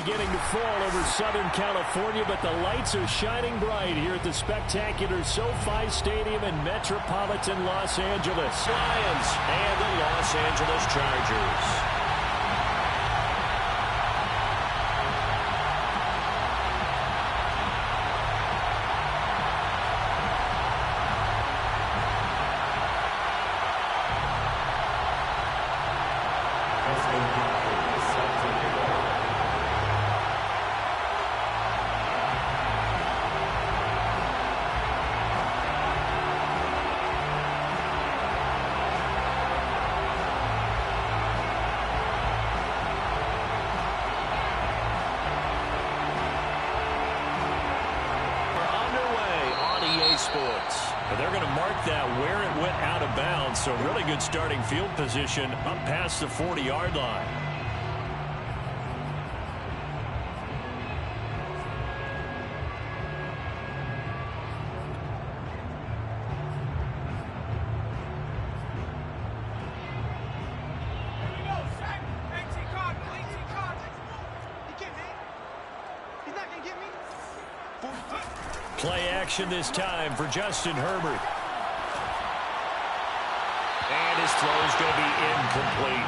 beginning to fall over Southern California, but the lights are shining bright here at the spectacular SoFi Stadium in metropolitan Los Angeles. Lions and the Los Angeles Chargers. They're going to mark that where it went out of bounds, so really good starting field position up past the 40-yard line. Play action this time for Justin Herbert. And his throw's going to be incomplete.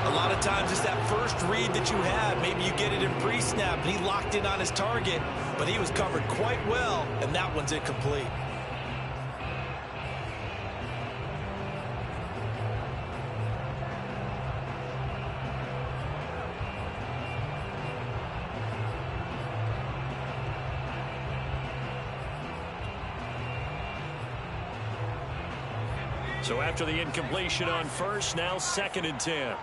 A lot of times it's that first read that you have. Maybe you get it in pre-snap, and he locked in on his target, but he was covered quite well, and that one's incomplete. So after the incompletion on first, now 2nd and 10.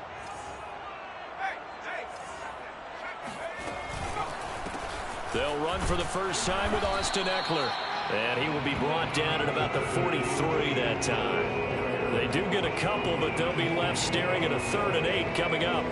They'll run for the first time with Austin Eckler. And he will be brought down at about the 43 that time. They do get a couple, but they'll be left staring at a 3rd and 8 coming up.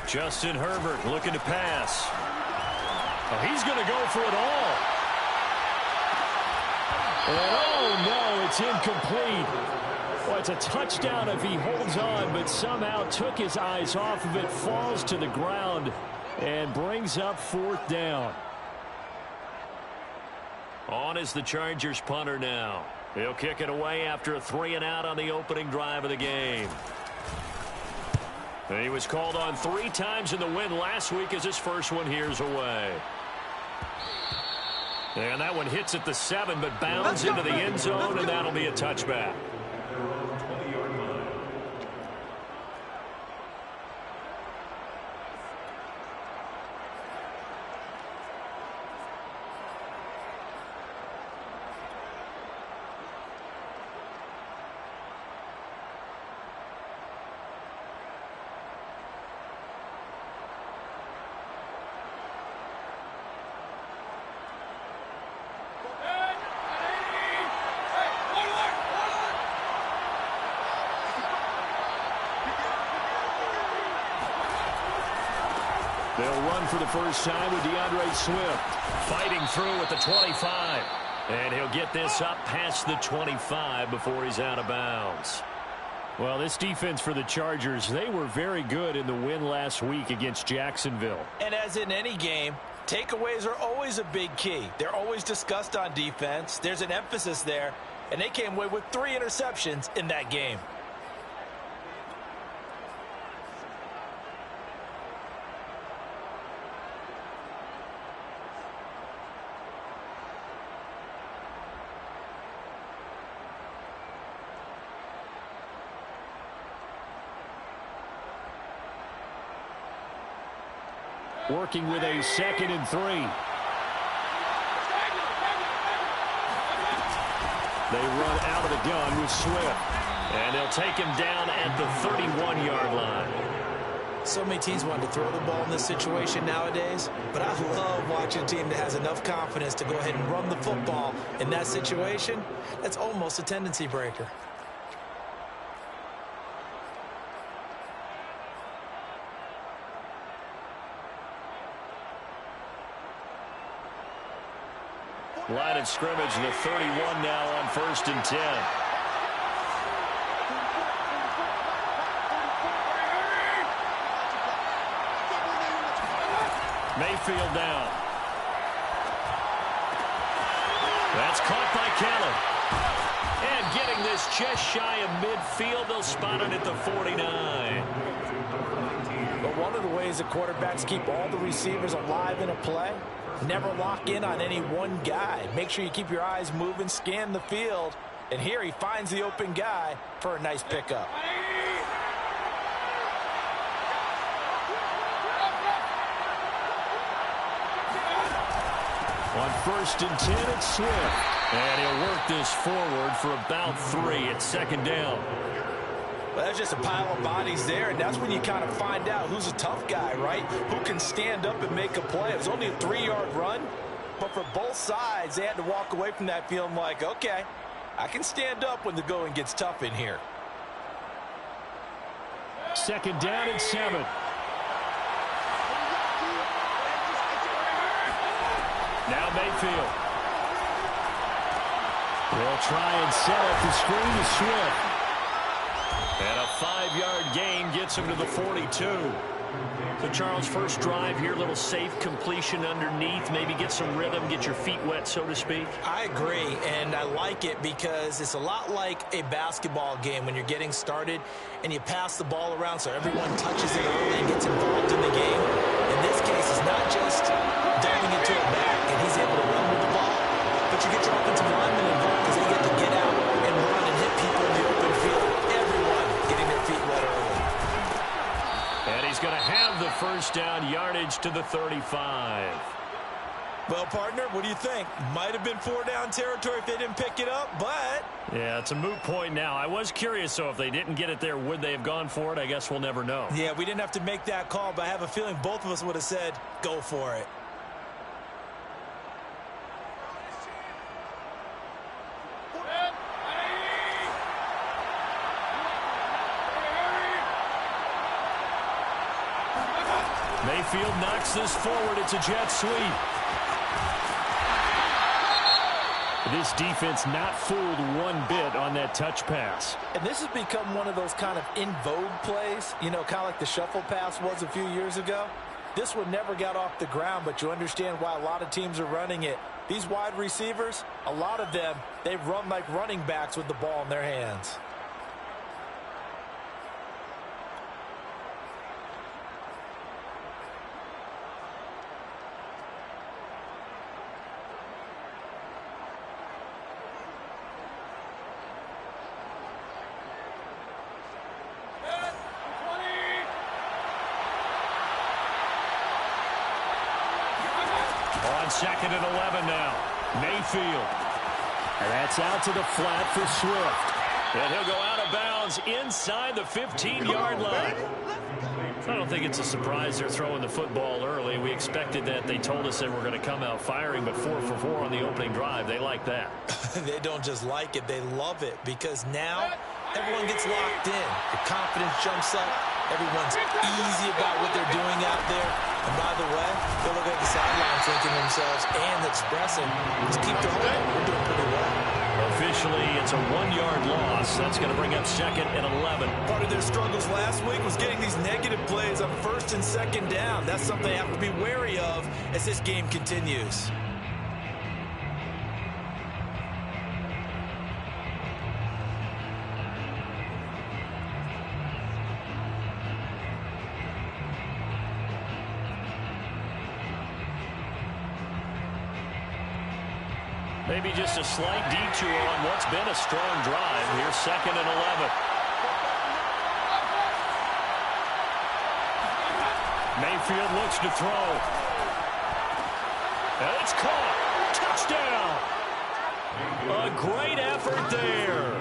Justin Herbert looking to pass. Oh, he's going to go for it all. And oh, no, it's incomplete. Well, it's a touchdown if he holds on, but somehow took his eyes off of it, falls to the ground, and brings up 4th down. On is the Chargers punter now. He'll kick it away after a 3-and-out on the opening drive of the game. And he was called on 3 times in the win last week as his first one here's away. And that one hits at the 7, but bounds into the end zone, and that'll be a touchback. They'll run for the first time with DeAndre Swift fighting through at the 25. And he'll get this up past the 25 before he's out of bounds. Well, this defense for the Chargers, they were very good in the win last week against Jacksonville. And as in any game, takeaways are always a big key. They're always discussed on defense. There's an emphasis there, and they came away with 3 interceptions in that game. Working with a 2nd and 3. They run out of the gun with Swift. And they'll take him down at the 31-yard line. So many teams want to throw the ball in this situation nowadays, but I love watching a team that has enough confidence to go ahead and run the football in that situation. That's almost a tendency breaker. Line of scrimmage, the 31 now on 1st and 10. Mayfield down. That's caught by Kelly. And getting this just shy of midfield, they'll spot it at the 49. But one of the ways that quarterbacks keep all the receivers alive in a play, never lock in on any one guy. Make sure you keep your eyes moving, scan the field. And here he finds the open guy for a nice pickup. On 1st and 10, it's Swift. And he'll work this forward for about 3 at 2nd down. Well, that's just a pile of bodies there, and that's when you kind of find out who's a tough guy, right? Who can stand up and make a play. It was only a 3-yard run, but for both sides, they had to walk away from that feeling like, okay, I can stand up when the going gets tough in here. 2nd down and 7. Now Mayfield. They'll try and set up the screen to Swift. And a 5-yard gain gets him to the 42. So, Charles, first drive here, little safe completion underneath. Maybe get some rhythm, get your feet wet, so to speak. I agree, and I like it because it's a lot like a basketball game when you're getting started and you pass the ball around so everyone touches it early and gets involved in the game. In this case, it's not just diving into it back and he's able to run with the ball, but you get your offensive linemen involved because they get to get out and run and hit people in the open field. Everyone getting their feet wet early. And he's going to have the first down, yardage to the 35. Well, partner, what do you think? Might have been 4-down territory if they didn't pick it up, but... Yeah, it's a moot point now. I was curious, so if they didn't get it there, would they have gone for it? I guess we'll never know. Yeah, we didn't have to make that call, but I have a feeling both of us would have said, go for it. Mayfield knocks this forward. It's a jet sweep. This defense not fooled one bit on that touch pass. And this has become one of those kind of in vogue plays, you know, kind of like the shuffle pass was a few years ago. This one never got off the ground, but you understand why a lot of teams are running it. These wide receivers, a lot of them, they run like running backs with the ball in their hands. On 2nd and 11 now. Mayfield. And that's out to the flat for Swift. And he'll go out of bounds inside the 15-yard line. I don't think it's a surprise they're throwing the football early. We expected that. They told us they were going to come out firing, but 4 for 4 on the opening drive. They like that. They don't just like it, they love it, because now everyone gets locked in. The confidence jumps up. Everyone's easy about what they're doing out there. And by the way, they'll look at the sideline thinking to themselves and expressing, let's keep going. We're doing pretty well. Officially, it's a 1-yard loss. That's going to bring up 2nd and 11. Part of their struggles last week was getting these negative plays on 1st and 2nd down. That's something they have to be wary of as this game continues. Maybe just a slight detour on what's been a strong drive. Here's 2nd and 11. Mayfield looks to throw. And it's caught. Touchdown. A great effort there.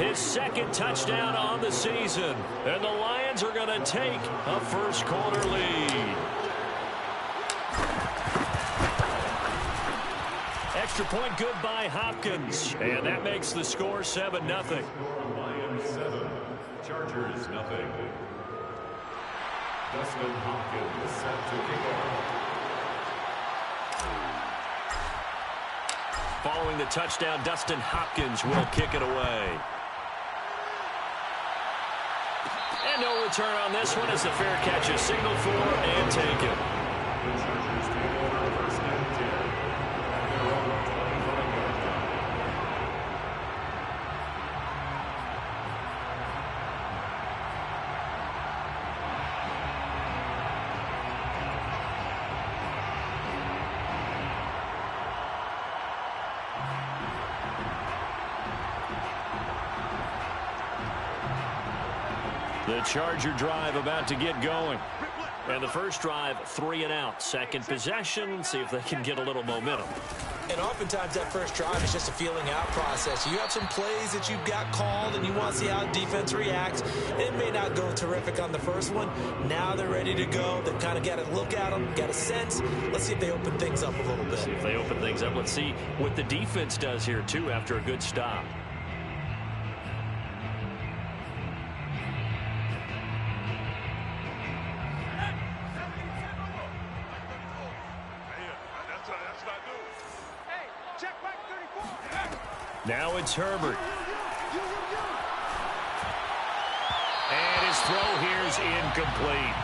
His 2nd touchdown on the season. And the Lions are going to take a first-quarter lead. Extra point good by Hopkins. And that makes the score 7-0. Lions 7, Chargers 0. Dustin Hopkins set to kick off. Following the touchdown, Dustin Hopkins will kick it away. And no return on this one as the fair catch is signaled for and taken. The Charger drive about to get going. And the first drive, 3 and out. Second possession, see if they can get a little momentum. And oftentimes that first drive is just a feeling out process. You have some plays that you've got called and you want to see how defense reacts. It may not go terrific on the first one. Now they're ready to go. They've kind of got to look at them, got a sense. Let's see if they open things up a little bit. See if they open things up. Let's see what the defense does here, too, after a good stop. Now it's Herbert. And his throw here is incomplete.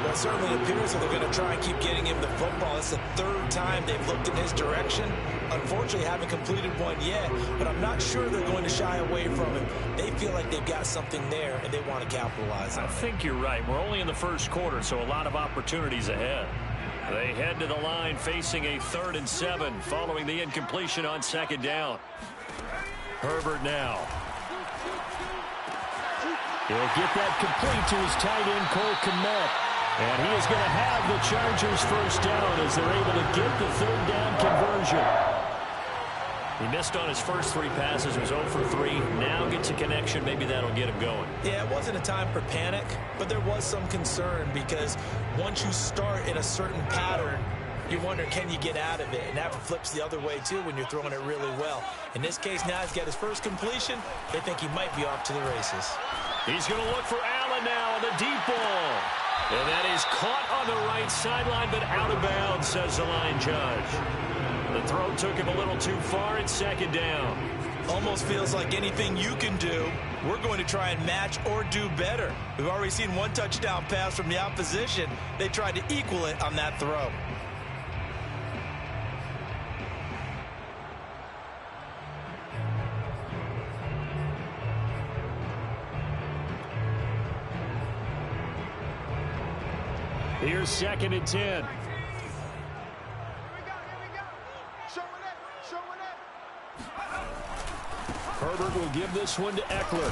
Well, it certainly appears that they're going to try and keep getting him the football. It's the third time they've looked in his direction. Unfortunately, haven't completed one yet, but I'm not sure they're going to shy away from him. They feel like they've got something there, and they want to capitalize on it. I think you're right. We're only in the first quarter, so a lot of opportunities ahead. They head to the line facing a 3rd and 7 following the incompletion on 2nd down. Herbert now. He'll get that complete to his tight end, Cole Kmet. And he is going to have the Chargers first down as they're able to get the 3rd down conversion. He missed on his first 3 passes, was 0 for 3. Now gets a connection. Maybe that'll get him going. Yeah, it wasn't a time for panic, but there was some concern because once you start in a certain pattern, you wonder, can you get out of it? And that flips the other way, too, when you're throwing it really well. In this case, now he's got his first completion. They think he might be off to the races. He's going to look for Allen now on the deep ball. And that is caught on the right sideline, but out of bounds, says the line judge. The throw took him a little too far. It's 2nd down. Almost feels like anything you can do, we're going to try and match or do better. We've already seen one touchdown pass from the opposition. They tried to equal it on that throw. Here's 2nd and 10. Herbert will give this one to Eckler.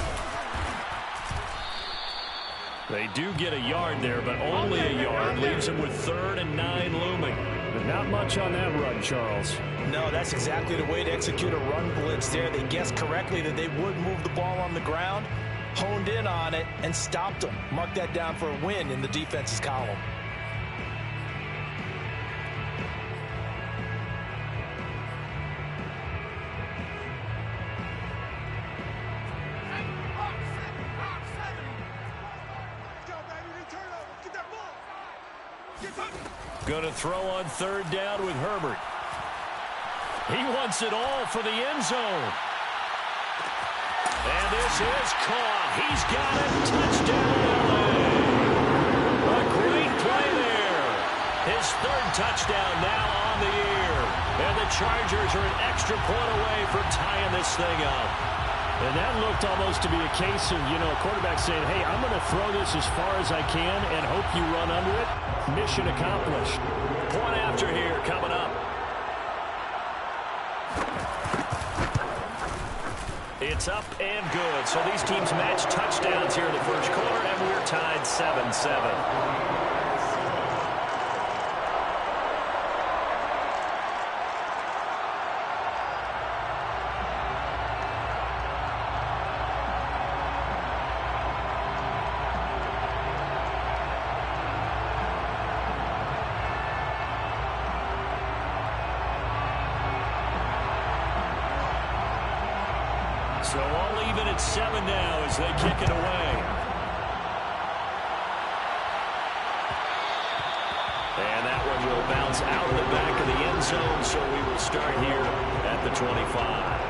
They do get a yard there, but only a yard. Leaves him with 3rd and 9 looming. But not much on that run, Charles. No, that's exactly the way to execute a run blitz there. They guessed correctly that they would move the ball on the ground, honed in on it, and stopped them. Mark that down for a win in the defense's column. Going to throw on 3rd down with Herbert. He wants it all for the end zone. And this is caught. He's got it. Touchdown, LA. A great play there. His 3rd touchdown now on the year. And the Chargers are an extra point away from tying this thing up. And that looked almost to be a case of, a quarterback saying, hey, I'm going to throw this as far as I can and hope you run under it. Mission accomplished. Point after here coming up. It's up and good. So these teams match touchdowns here in the first quarter, and we're tied 7-7. So all even at 7 now as they kick it away. And that one will bounce out of the back of the end zone, so we will start here at the 25.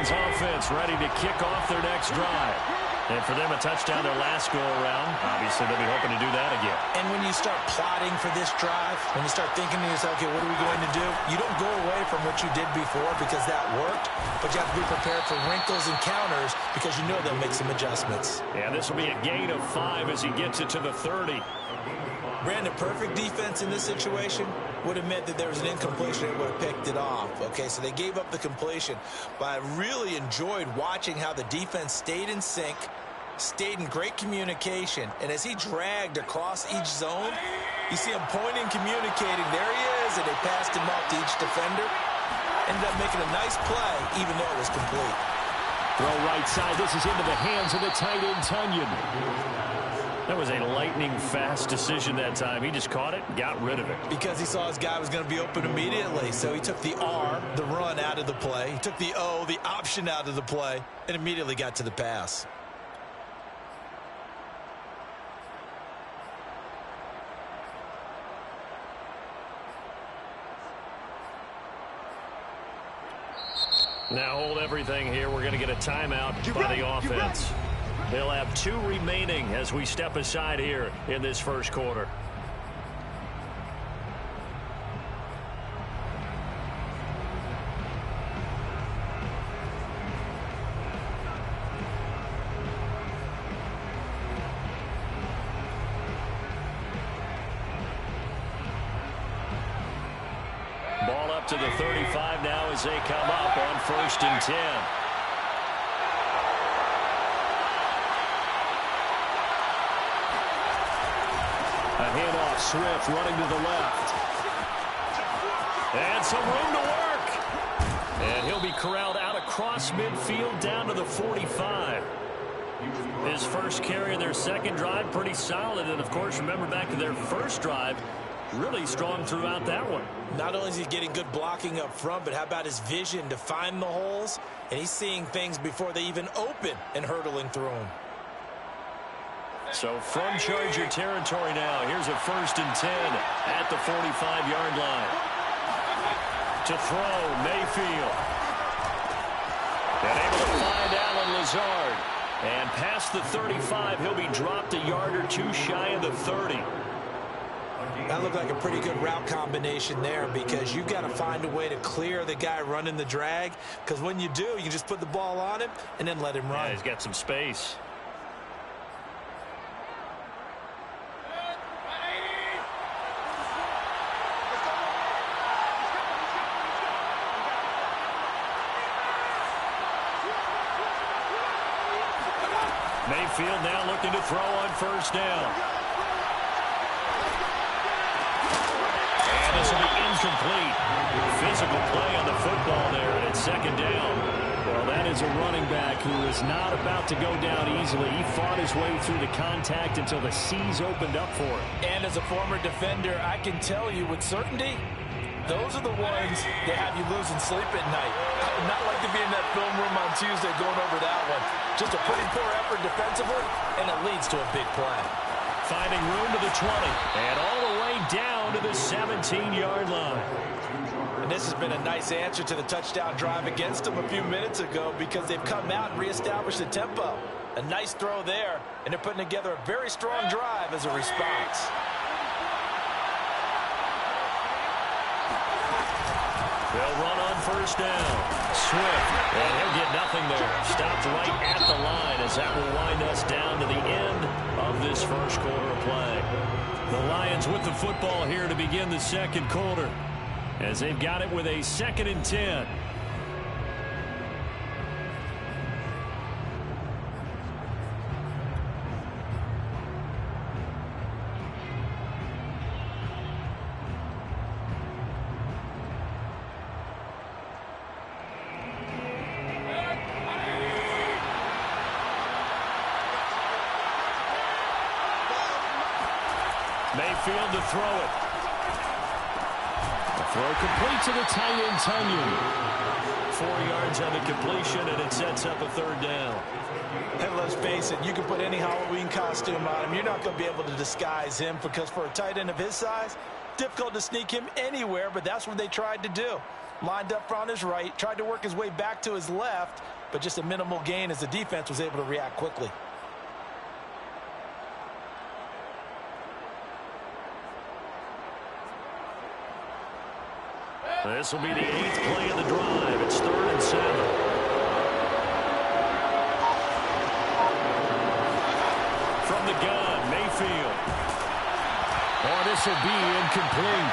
Offense ready to kick off their next drive. And for them, a touchdown their last go-around. Obviously, they'll be hoping to do that again. And when you start plotting for this drive, when you start thinking to yourself, okay, what are we going to do? You don't go away from what you did before because that worked, but you have to be prepared for wrinkles and counters because you know they'll make some adjustments. Yeah, this will be a gain of 5 as he gets it to the 30. Brandon, perfect defense in this situation would have meant that there was an incompletion and would have picked it off. Okay, so they gave up the completion. But I really enjoyed watching how the defense stayed in sync, stayed in great communication. And as he dragged across each zone, you see him pointing, communicating. There he is, and they passed him off to each defender. Ended up making a nice play, even though it was complete. Throw right side. This is into the hands of the tight end, Tonyan. That was a lightning-fast decision that time. He just caught it and got rid of it. Because he saw his guy was going to be open immediately. So he took the R, the run, out of the play. He took the O, the option, out of the play, and immediately got to the pass. Now hold everything here. We're going to get a timeout by the offense. They'll have 2 remaining as we step aside here in this first quarter. Ball up to the 35 now as they come up on 1st and 10. A handoff, Swift running to the left. And some room to work. And he'll be corralled out across midfield down to the 45. His first carry of their second drive, pretty solid. And, of course, remember back to their first drive, really strong throughout that one. Not only is he getting good blocking up front, but how about his vision to find the holes? And he's seeing things before they even open and hurtling through them. So from Charger territory now, here's a 1st and 10 at the 45-yard line. To throw, Mayfield. And able to find Allen Lazard. And past the 35, he'll be dropped a yard or 2 shy of the 30. That looked like a pretty good route combination there because you've got to find a way to clear the guy running the drag, because when you do, you just put the ball on him and then let him run. Yeah, he's got some space. Mayfield now looking to throw on 1st down. And this will be incomplete. Physical play on the football there, and it's 2nd down. Well, that is a running back who is not about to go down easily. He fought his way through the contact until the seas opened up for him. And as a former defender, I can tell you with certainty, those are the ones that have you losing sleep at night. I would not like to be in that film room on Tuesday going over that one. Just a pretty poor effort defensively, and it leads to a big play. Finding room to the 20, and all the way down to the 17-yard line. And this has been a nice answer to the touchdown drive against them a few minutes ago because they've come out and reestablished the tempo. A nice throw there, and they're putting together a very strong drive as a response. They'll run on 1st down. Swift, and he'll get nothing there. Stopped right at the line as that will wind us down to the end of this first quarter of play. The Lions with the football here to begin the second quarter as they've got it with a 2nd and 10. Mayfield to throw it. The throw complete to the tight end, Tonyan. 4 yards on the completion, and it sets up a third down. And let's face it, you can put any Halloween costume on him. You're not going to be able to disguise him because for a tight end of his size, difficult to sneak him anywhere, but that's what they tried to do. Lined up on his right, tried to work his way back to his left, but just a minimal gain as the defense was able to react quickly. This will be the 8th play of the drive. It's 3rd and 7. From the gun, Mayfield. Oh, this will be incomplete.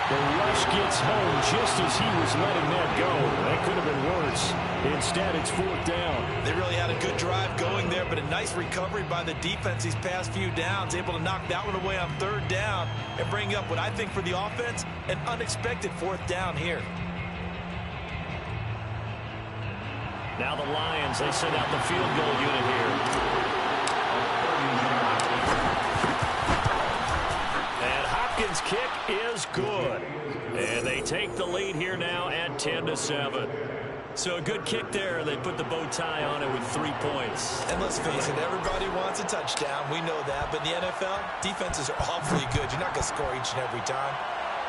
The rush gets home just as he was letting that go. That could have been worse. Instead, it's 4th down. They really had a good drive going there, but a nice recovery by the defense these past few downs, able to knock that one away on 3rd down and bring up what I think for the offense, an unexpected 4th down here. Now the Lions, they send out the field goal unit here. And Hopkins' kick is good. And they take the lead here now at 10-7. So a good kick there. They put the bow tie on it with 3 points. And let's face it, everybody wants a touchdown. We know that. But in the NFL, defenses are awfully good. You're not going to score each and every time.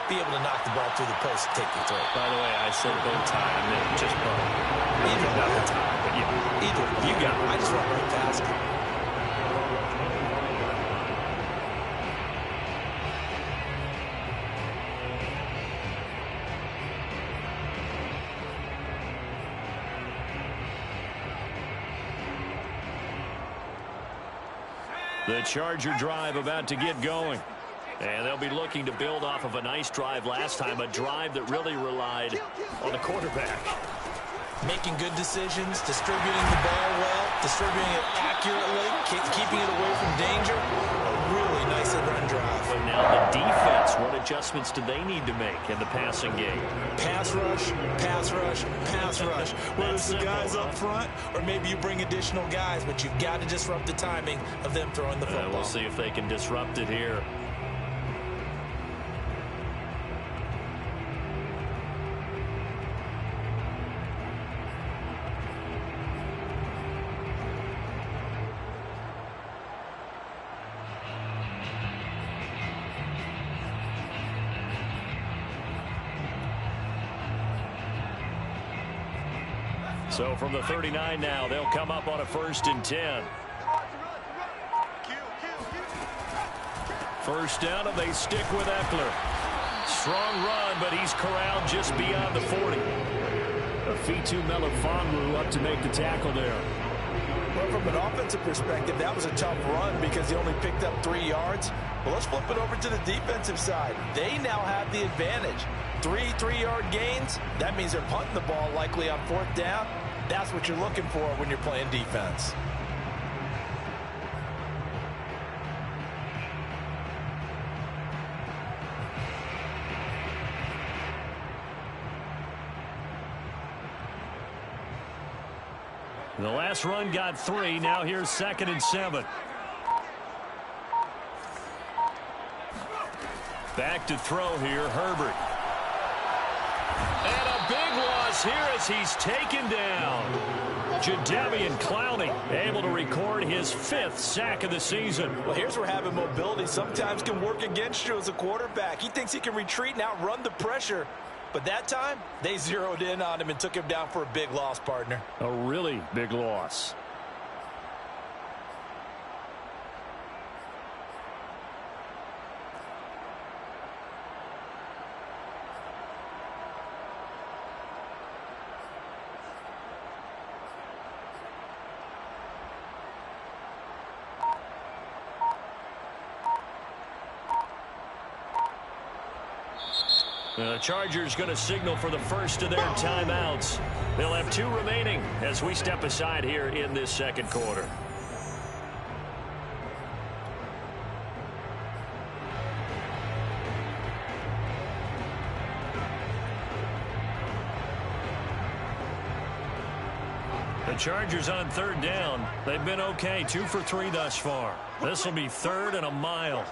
Be able to knock the ball through the post and take the throw. By the way, I said bow tie. I meant just bow. Either not the tie, but yeah. Either. You got it. I just went right past it. The Charger drive about to get going. And they'll be looking to build off of a nice drive last time, a drive that really relied on the quarterback. Making good decisions, distributing the ball well, distributing it accurately, keeping it away from danger. A really nicely run drive. But now the defense, what adjustments do they need to make in the passing game? Pass rush, pass rush, pass rush. Whether it's the guys up front or maybe you bring additional guys, but you've got to disrupt the timing of them throwing the football. We'll see if they can disrupt it here. So from the 39 now, they'll come up on a 1st and 10. First down, and they stick with Eckler. Strong run, but he's corralled just beyond the 40. Afitu Melifonwu up to make the tackle there. Well, from an offensive perspective, that was a tough run because he only picked up 3 yards. Well, let's flip it over to the defensive side. They now have the advantage. 3 3-yard gains. That means they're punting the ball likely on 4th down. That's what you're looking for when you're playing defense. The last run got 3. Now here's 2nd and 7. Back to throw here, Herbert. And a big loss here as he's taken down. Jadeveon Clowney able to record his 5th sack of the season. Well, here's where having mobility sometimes can work against you as a quarterback. He thinks he can retreat and outrun the pressure. But that time, they zeroed in on him and took him down for a big loss, partner. A really big loss. The Chargers going to signal for the first of their timeouts. They'll have 2 remaining as we step aside here in this 2nd quarter. The Chargers on 3rd down. They've been okay, 2 for 3 thus far. This will be 3rd and a mile.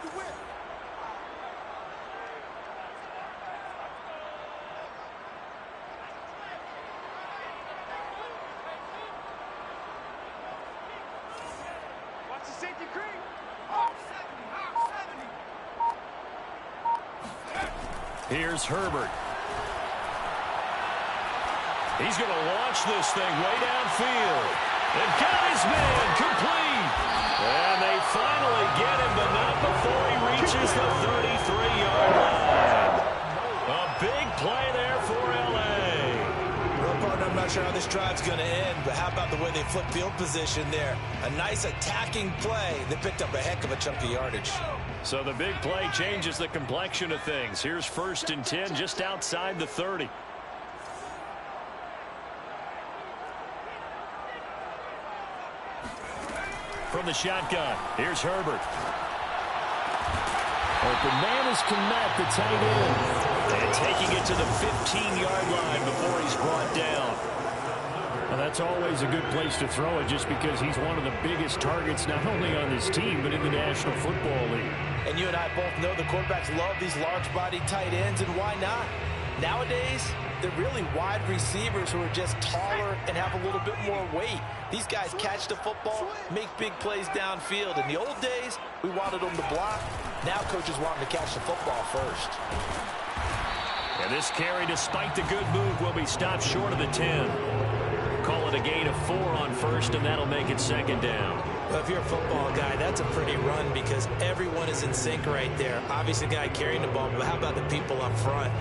Here's Herbert. He's going to launch this thing way downfield. And got his man complete. And they finally get him, but not before he reaches the 33-yard line. A big play there for L.A. Well, partner, I'm not sure how this drive's going to end, but how about the way they flip field position there? A nice attacking play. They picked up a heck of a chunk of yardage. So the big play changes the complexion of things. Here's 1st and 10 just outside the 30. From the shotgun, here's Herbert. Open man is Kmet, the tight end. And taking it to the 15-yard line before he's brought down. Well, that's always a good place to throw it just because he's one of the biggest targets not only on this team but in the National Football League. And you and I both know the quarterbacks love these large-bodied tight ends, and why not? Nowadays, they're really wide receivers who are just taller and have a little bit more weight. These guys catch the football, make big plays downfield. In the old days, we wanted them to block. Now coaches want them to catch the football first. And this carry, despite the good move, will be stopped short of the 10. Call it a gain of 4 on 1st, and that'll make it 2nd down. Well, if you're a football guy, that's a pretty run because everyone is in sync right there. Obviously, the guy carrying the ball, but how about the people up front?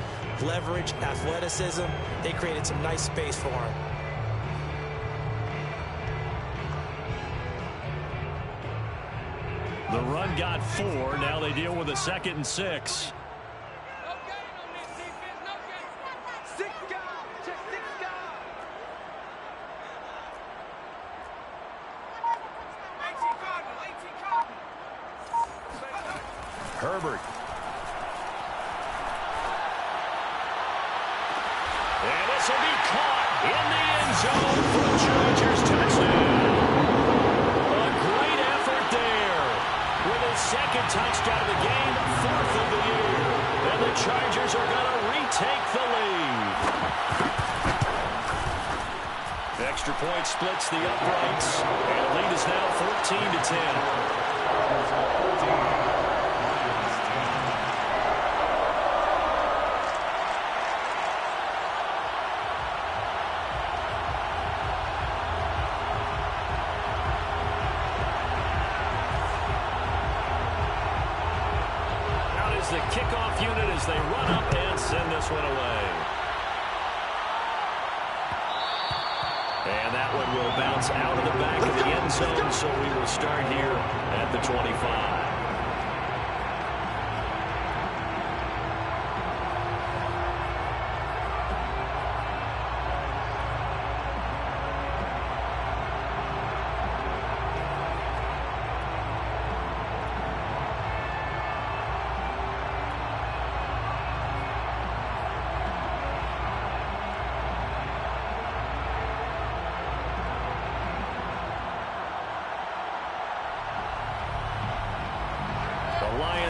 Leverage, athleticism, they created some nice space for him. The run got 4. Now they deal with a 2nd and 6. Herbert. And this will be caught in the end zone for the Chargers touchdown. A great effort there. With his 2nd touchdown of the game, 4th of the year. And the Chargers are going to retake the lead. The extra point splits the uprights. And the lead is now 14-10. The kickoff unit as they run up and send this one away. And that one will bounce out of the back of the end zone, so we will start here at the 25.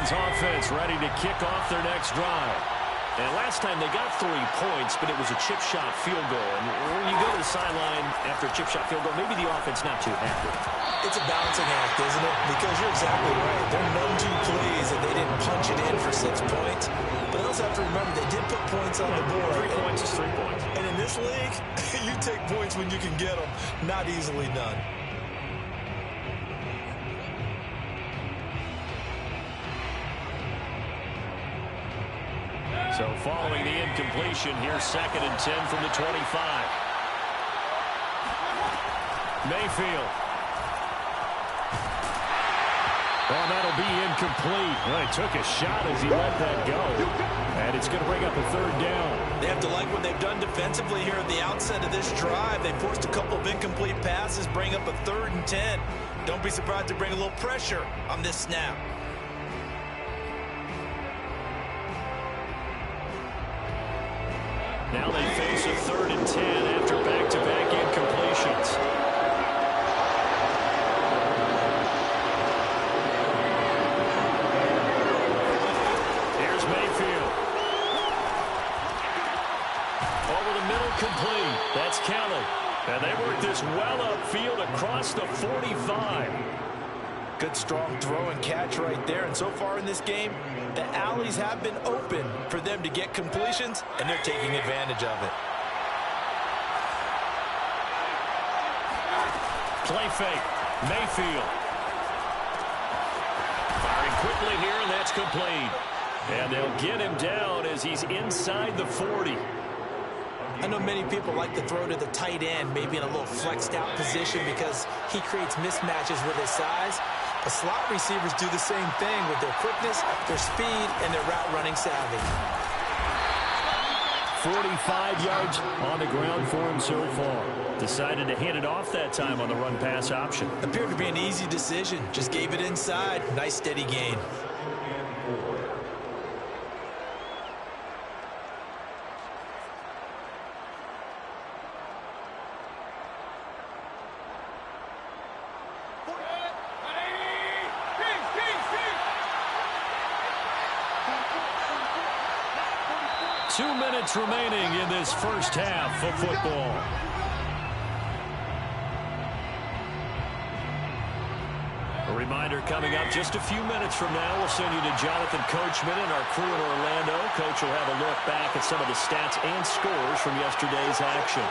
Offense ready to kick off their next drive. And last time they got 3 points, but it was a chip shot field goal. And when you go to the sideline after a chip shot field goal, maybe the offense not too happy. It's a balancing act, isn't it? Because you're exactly right. They're none too pleased that they didn't punch it in for 6 points. But they also have to remember they did put points on the board. 3 points is 3 points. And in this league, you take points when you can get them. Not easily done. So following the incompletion, here's 2nd and 10 from the 25. Mayfield. Oh, that'll be incomplete. Well, he took a shot as he let that go. And it's going to bring up a 3rd down. They have to like what they've done defensively here at the outset of this drive. They forced a couple of incomplete passes, bring up a 3rd and 10. Don't be surprised to bring a little pressure on this snap. Now they face a 3rd and 10 after back-to-back incompletions. Here's Mayfield. Over the middle, complete. That's Kelly. And they work this well upfield across the 45. Good, strong throw and catch right there. And so far in this game, the alleys have been open for them to get completions, and they're taking advantage of it. Play fake. Mayfield. Firing quickly here, and that's complete. And they'll get him down as he's inside the 40. I know many people like to throw to the tight end, maybe in a little flexed out position because he creates mismatches with his size. But slot receivers do the same thing with their quickness, their speed, and their route running savvy. 45 yards on the ground for him so far. Decided to hand it off that time on the run-pass option. Appeared to be an easy decision. Just gave it inside. Nice steady gain. Two minutes remaining in this first half of football. A reminder coming up just a few minutes from now, we'll send you to Jonathan Coachman and our crew in Orlando. Coach will have a look back at some of the stats and scores from yesterday's action.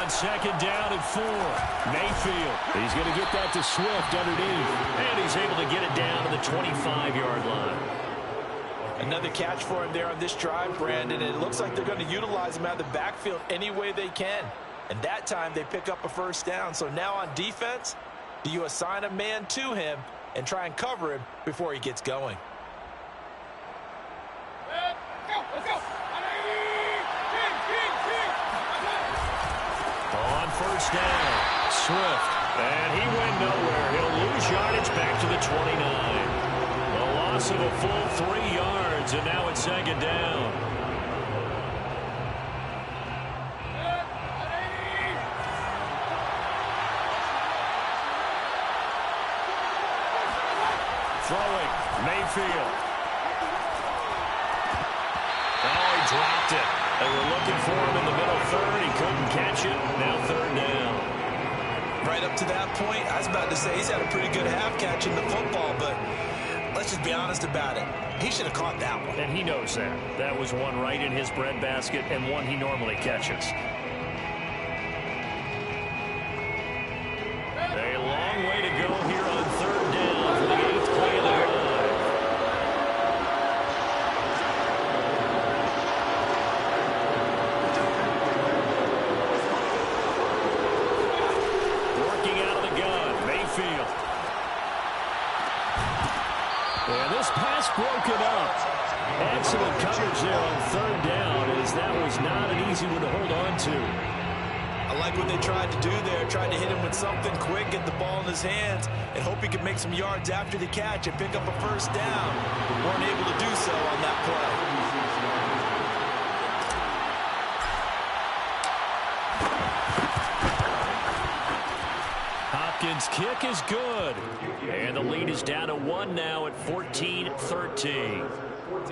On second down and 4, Mayfield. He's going to get that to Swift underneath. And he's able to get it down to the 25-yard line. Another catch for him there on this drive, Brandon. And it looks like they're going to utilize him out of the backfield any way they can. And that time they pick up a first down. So now on defense, do you assign a man to him and try and cover him before he gets going? On first down, Swift. And he went nowhere. He'll lose yardage back to the 29. A loss of a full 3 yards, and now it's second down. Throwing, Mayfield. Oh, he dropped it. They were looking for him in the middle third. He couldn't catch it. Now third down. Right up to that point, I was about to say he's had a pretty good half catching the football, but let's just be honest about it. He should have caught that one. And he knows that. That was one right in his breadbasket and one he normally catches. A long way to go here on third down for the 8th play of the drive. Working out of the gun, Mayfield. And this pass broken up. Excellent coverage there on third down, as that was not an easy one to hold on to. I like what they tried to do there. Tried to hit him with something quick, get the ball in his hands, and hope he could make some yards after the catch and pick up a first down. Weren't able to do so on that play. Hopkins' kick is good. And the lead is down to 1 now at 14-13.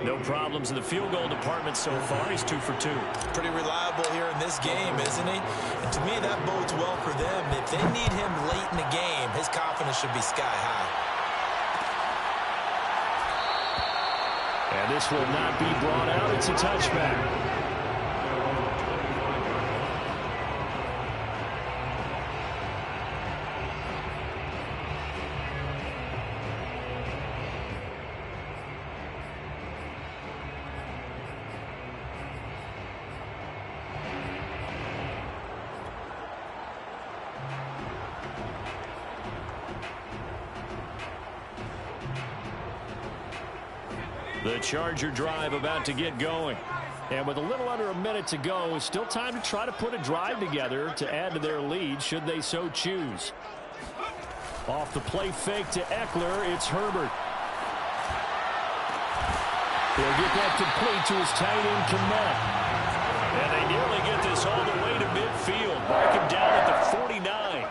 No problems in the field goal department so far. He's 2 for 2. Pretty reliable here in this game, isn't he? And to me, that bodes well for them. If they need him late in the game, his confidence should be sky high. And this will not be brought out. It's a touchback. The Charger drive about to get going. And with a little under a minute to go, it's still time to try to put a drive together to add to their lead, should they so choose. Off the play fake to Eckler, it's Herbert. He'll get that complete to his tight end, Kmet. And they nearly get this all the way to midfield. Mark him down at the 49.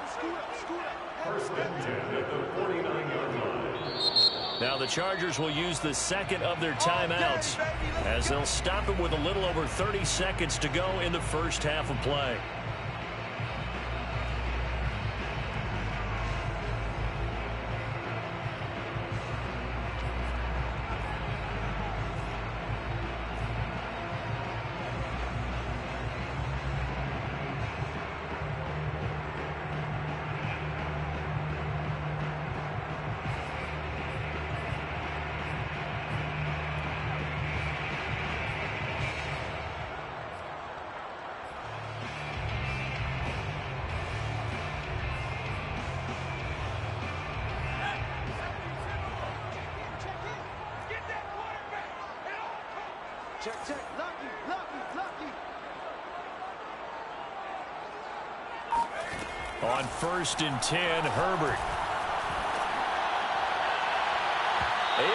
Now the Chargers will use the second of their timeouts as they'll stop it with a little over 30 seconds to go in the first half of play. Check, lucky. On 1st and 10, Herbert.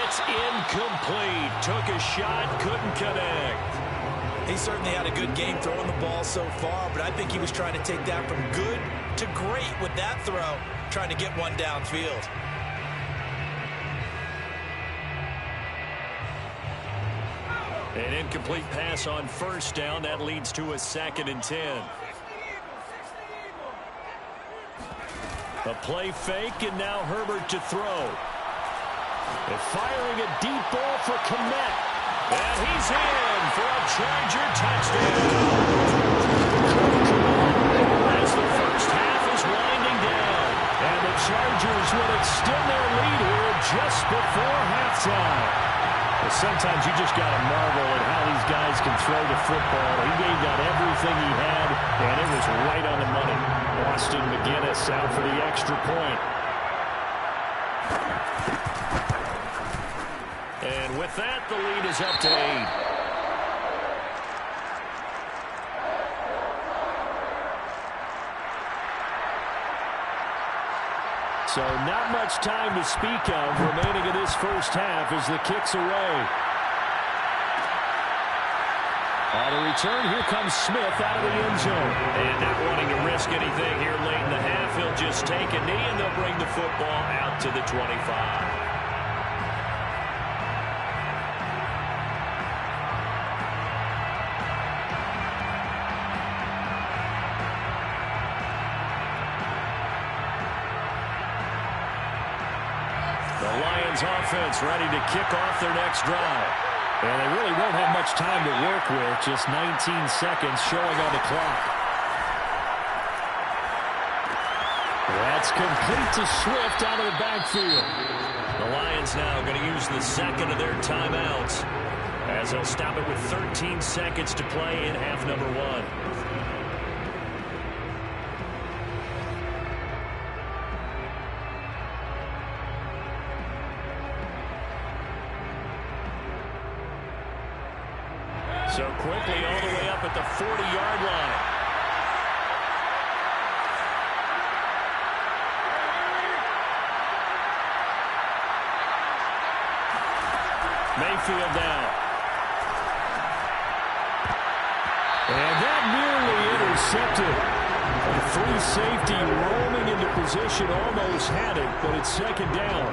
It's incomplete. Took a shot, couldn't connect. He certainly had a good game throwing the ball so far, but I think he was trying to take that from good to great with that throw, trying to get one downfield. An incomplete pass on 1st down. That leads to a 2nd and 10. A play fake, and now Herbert to throw. And firing a deep ball for Kmet. And he's in for a Charger touchdown. As the first half is winding down. And the Chargers will extend their lead here just before halftime. Sometimes you just got to marvel at how these guys can throw the football. He gave that everything he had, and it was right on the money. Austin McGinnis out for the extra point. And with that, the lead is up to 8. So not much time to speak of remaining in this first half as the kick's away. On the return, here comes Smith out of the end zone. And not wanting to risk anything here late in the half, he'll just take a knee and they'll bring the football out to the 25. Offense ready to kick off their next drive. And they really won't have much time to work with. Just 19 seconds showing on the clock. That's complete to Swift out of the backfield. The Lions now going to use the second of their timeouts as they'll stop it with 13 seconds to play in half number 1. So quickly all the way up at the 40-yard line. Mayfield now. And that nearly intercepted. A free safety roaming into position, almost had it, but it's 2nd down.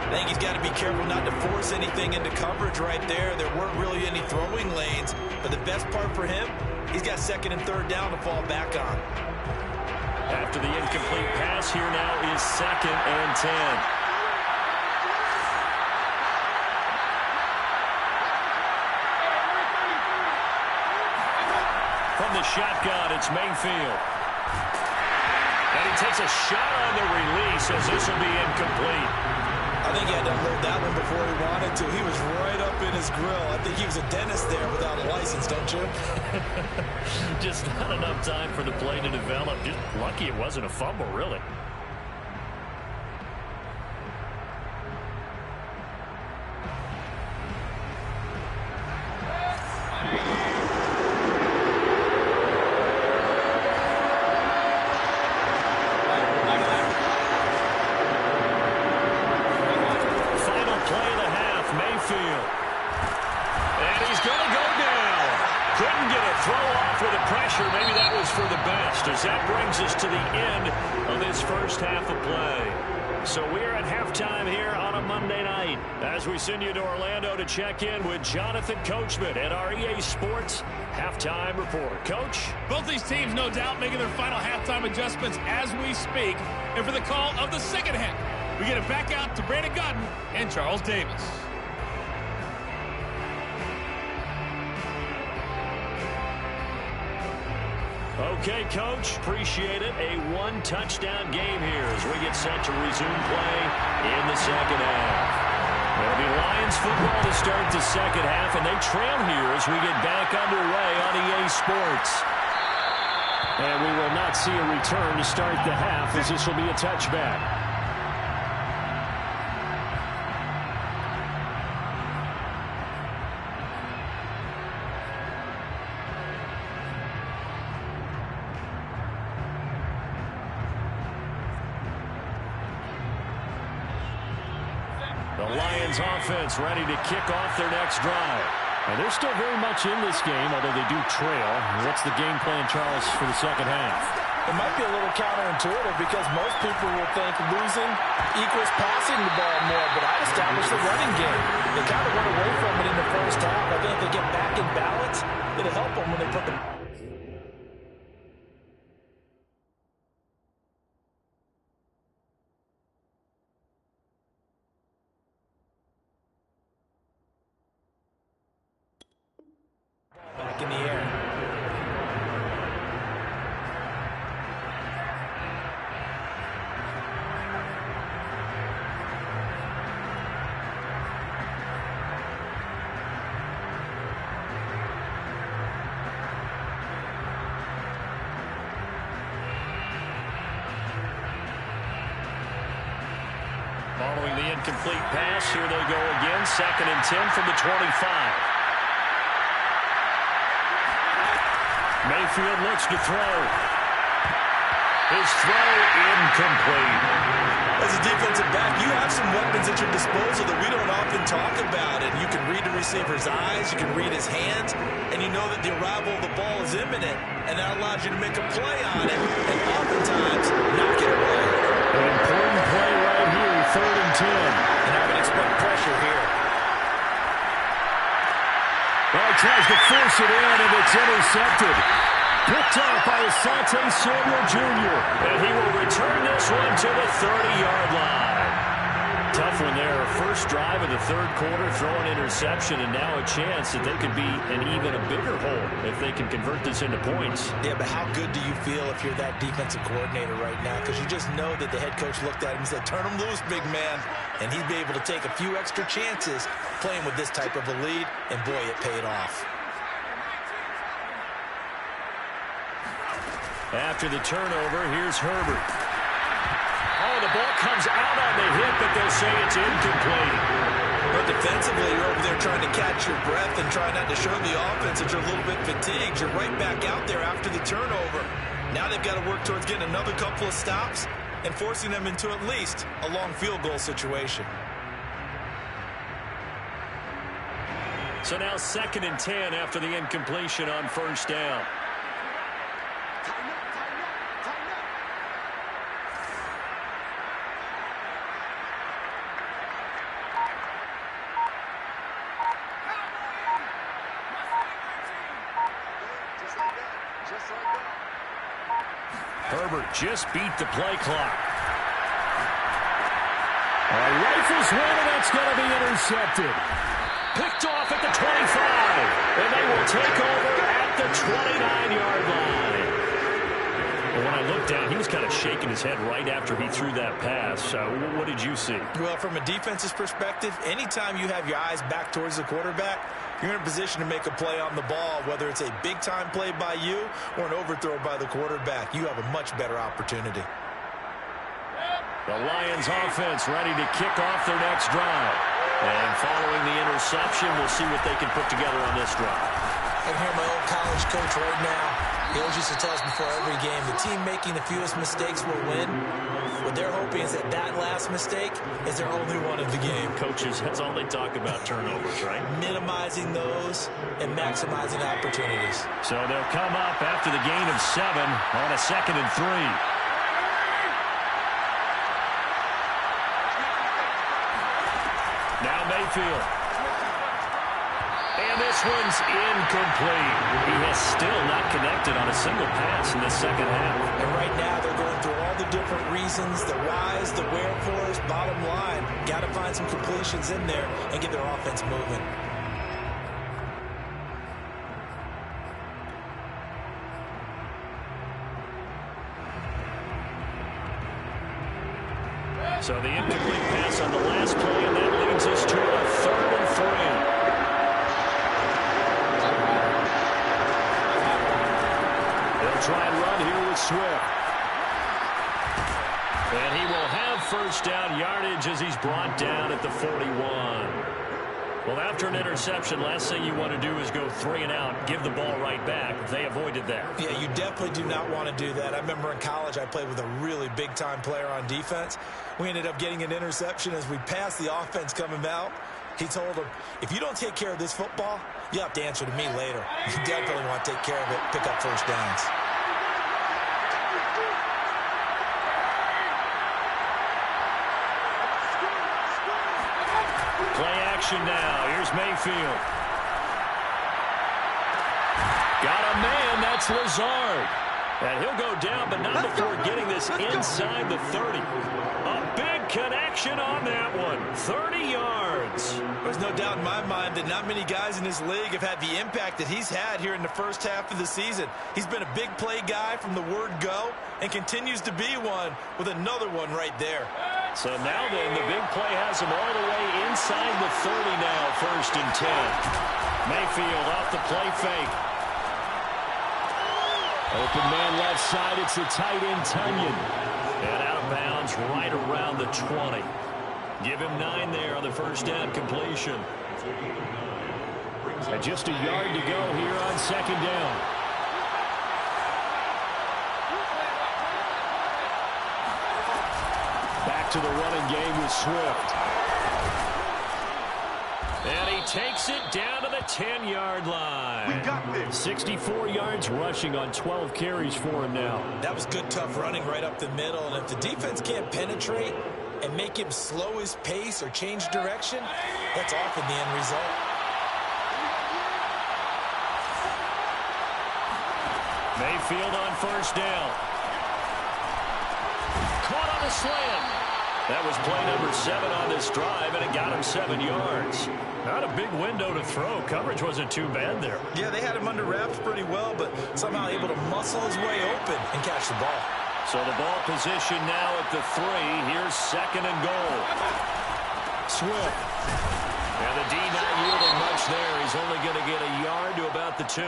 I think he's got to be careful not to force anything into coverage right there. There weren't really any throwing lanes, but the best part for him, he's got 2nd and 3rd down to fall back on. After the incomplete pass, here now is 2nd and 10. From the shotgun, it's Mayfield. And he takes a shot on the release as this will be incomplete. I think he had to unload that one before he wanted to. He was right up in his grill. I think he was a dentist there without a license, don't you? Just not enough time for the play to develop. Just lucky it wasn't a fumble, really. Maybe that was for the best. first, as that brings us to the end of this first half of play. So we're at halftime here on a Monday night as we send you to Orlando to check in with Jonathan Coachman at our EA Sports Halftime Report. Coach? Both these teams, no doubt, making their final halftime adjustments as we speak. And for the call of the second half, we get it back out to Brandon Gaudin and Charles Davis. Okay, Coach, appreciate it. A one-touchdown game here as we get set to resume play in the second half. It'll be Lions football to start the second half, and they trail here as we get back underway on EA Sports. And we will not see a return to start the half, as this will be a touchback. The Lions offense ready to kick off their next drive. And they're still very much in this game, although they do trail. What's the game plan, Charles, for the second half? It might be a little counterintuitive because most people will think losing equals passing the ball more, but I established the running game. They kind of went away from it in the first half. I think if they get back in balance, it'll help them when they put the... back in the air. Following the incomplete pass, here they go again. 2nd and 10 from the 25. Mayfield looks to throw. His throw incomplete. As a defensive back, you have some weapons at your disposal that we don't often talk about. And you can read the receiver's eyes, you can read his hands, and you know that the arrival of the ball is imminent. And that allows you to make a play on it, and oftentimes knock it away. An important play right here, 3rd and 10. And I would expect pressure here. Well, he tries to force it in, and it's intercepted. Picked up by Asante Samuel Jr. And he will return this one to the 30-yard line. Tough one there. First drive of the 3rd quarter, throwing interception, and now a chance that they could be an even a bigger hole if they can convert this into points. Yeah, but how good do you feel if you're that defensive coordinator right now? Because you just know that the head coach looked at him and said, turn him loose, big man. And he'd be able to take a few extra chances playing with this type of a lead, and boy, it paid off. After the turnover, here's Herbert. Oh, the ball comes out on the hit, but they'll say it's incomplete. But defensively, you're over there trying to catch your breath and try not to show the offense that you're a little bit fatigued. You're right back out there after the turnover. Now they've got to work towards getting another couple of stops and forcing them into at least a long field goal situation. So now 2nd and 10 after the incompletion on 1st down. Herbert just beat the play clock. Rifles one, and that's going to be intercepted. Picked off at the 25, and they will take over at the 29-yard line. Well, when I looked down, he was kind of shaking his head right after he threw that pass. What did you see? Well, from a defense's perspective, anytime you have your eyes back towards the quarterback, you're in a position to make a play on the ball, whether it's a big-time play by you or an overthrow by the quarterback. You have a much better opportunity. The Lions offense ready to kick off their next drive. And following the interception, we'll see what they can put together on this drive. I can hear my old college coach right now. He always used to tell us before every game, the team making the fewest mistakes will win. What they're hoping is that that last mistake is their only one of the game. Coaches, that's all they talk about, turnovers, right? Minimizing those and maximizing opportunities. So they'll come up after the gain of 7 on a 2nd and 3. Now Mayfield. And this one's incomplete. He has still not connected on a single pass in the second half. And right now they're going through all the different reasons, the whys, the wherefores. Bottom line, got to find some completions in there and get their offense moving. So the incomplete pass on the last play, and that leads us to a 3rd and 3. They'll try and run here with Swift. And he will have first down yardage as he's brought down at the 41. Well, after an interception, last thing you want to do is go 3 and out, give the ball right back. They avoided that. Yeah, you definitely do not want to do that. I remember in college I played with a really big-time player on defense. We ended up getting an interception as we passed the offense coming out. He told him, if you don't take care of this football, you have to answer to me later. You definitely want to take care of it, pick up first downs. Play action now. Here's Mayfield. Got a man. That's Lazard. And he'll go down, but not before getting this inside the 30. A big connection on that one. 30 yards. There's no doubt in my mind that not many guys in this league have had the impact that he's had here in the first half of the season. He's been a big play guy from the word go and continues to be one with another one right there. So now then, the big play has him all the way inside the 30 now, 1st and 10. Mayfield off the play fake. Open man left side, it's the tight end, Tunyon. And out of bounds right around the 20. Give him 9 there on the first down completion. And just a yard to go here on 2nd down. Back to the running game with Swift. And he takes it down to the 10-yard line. We got this. 64 yards rushing on 12 carries for him now. That was good, tough running right up the middle. And if the defense can't penetrate and make him slow his pace or change direction, that's often the end result. Mayfield on first down. Caught on the slam. That was play number 7 on this drive, and it got him 7 yards. Not a big window to throw. Coverage wasn't too bad there. Yeah, they had him under wraps pretty well, but somehow able to muscle his way open and catch the ball. So the ball position now at the 3. Here's 2nd and goal. Swift. And the D not yielding much there. He's only going to get a yard to about the 2.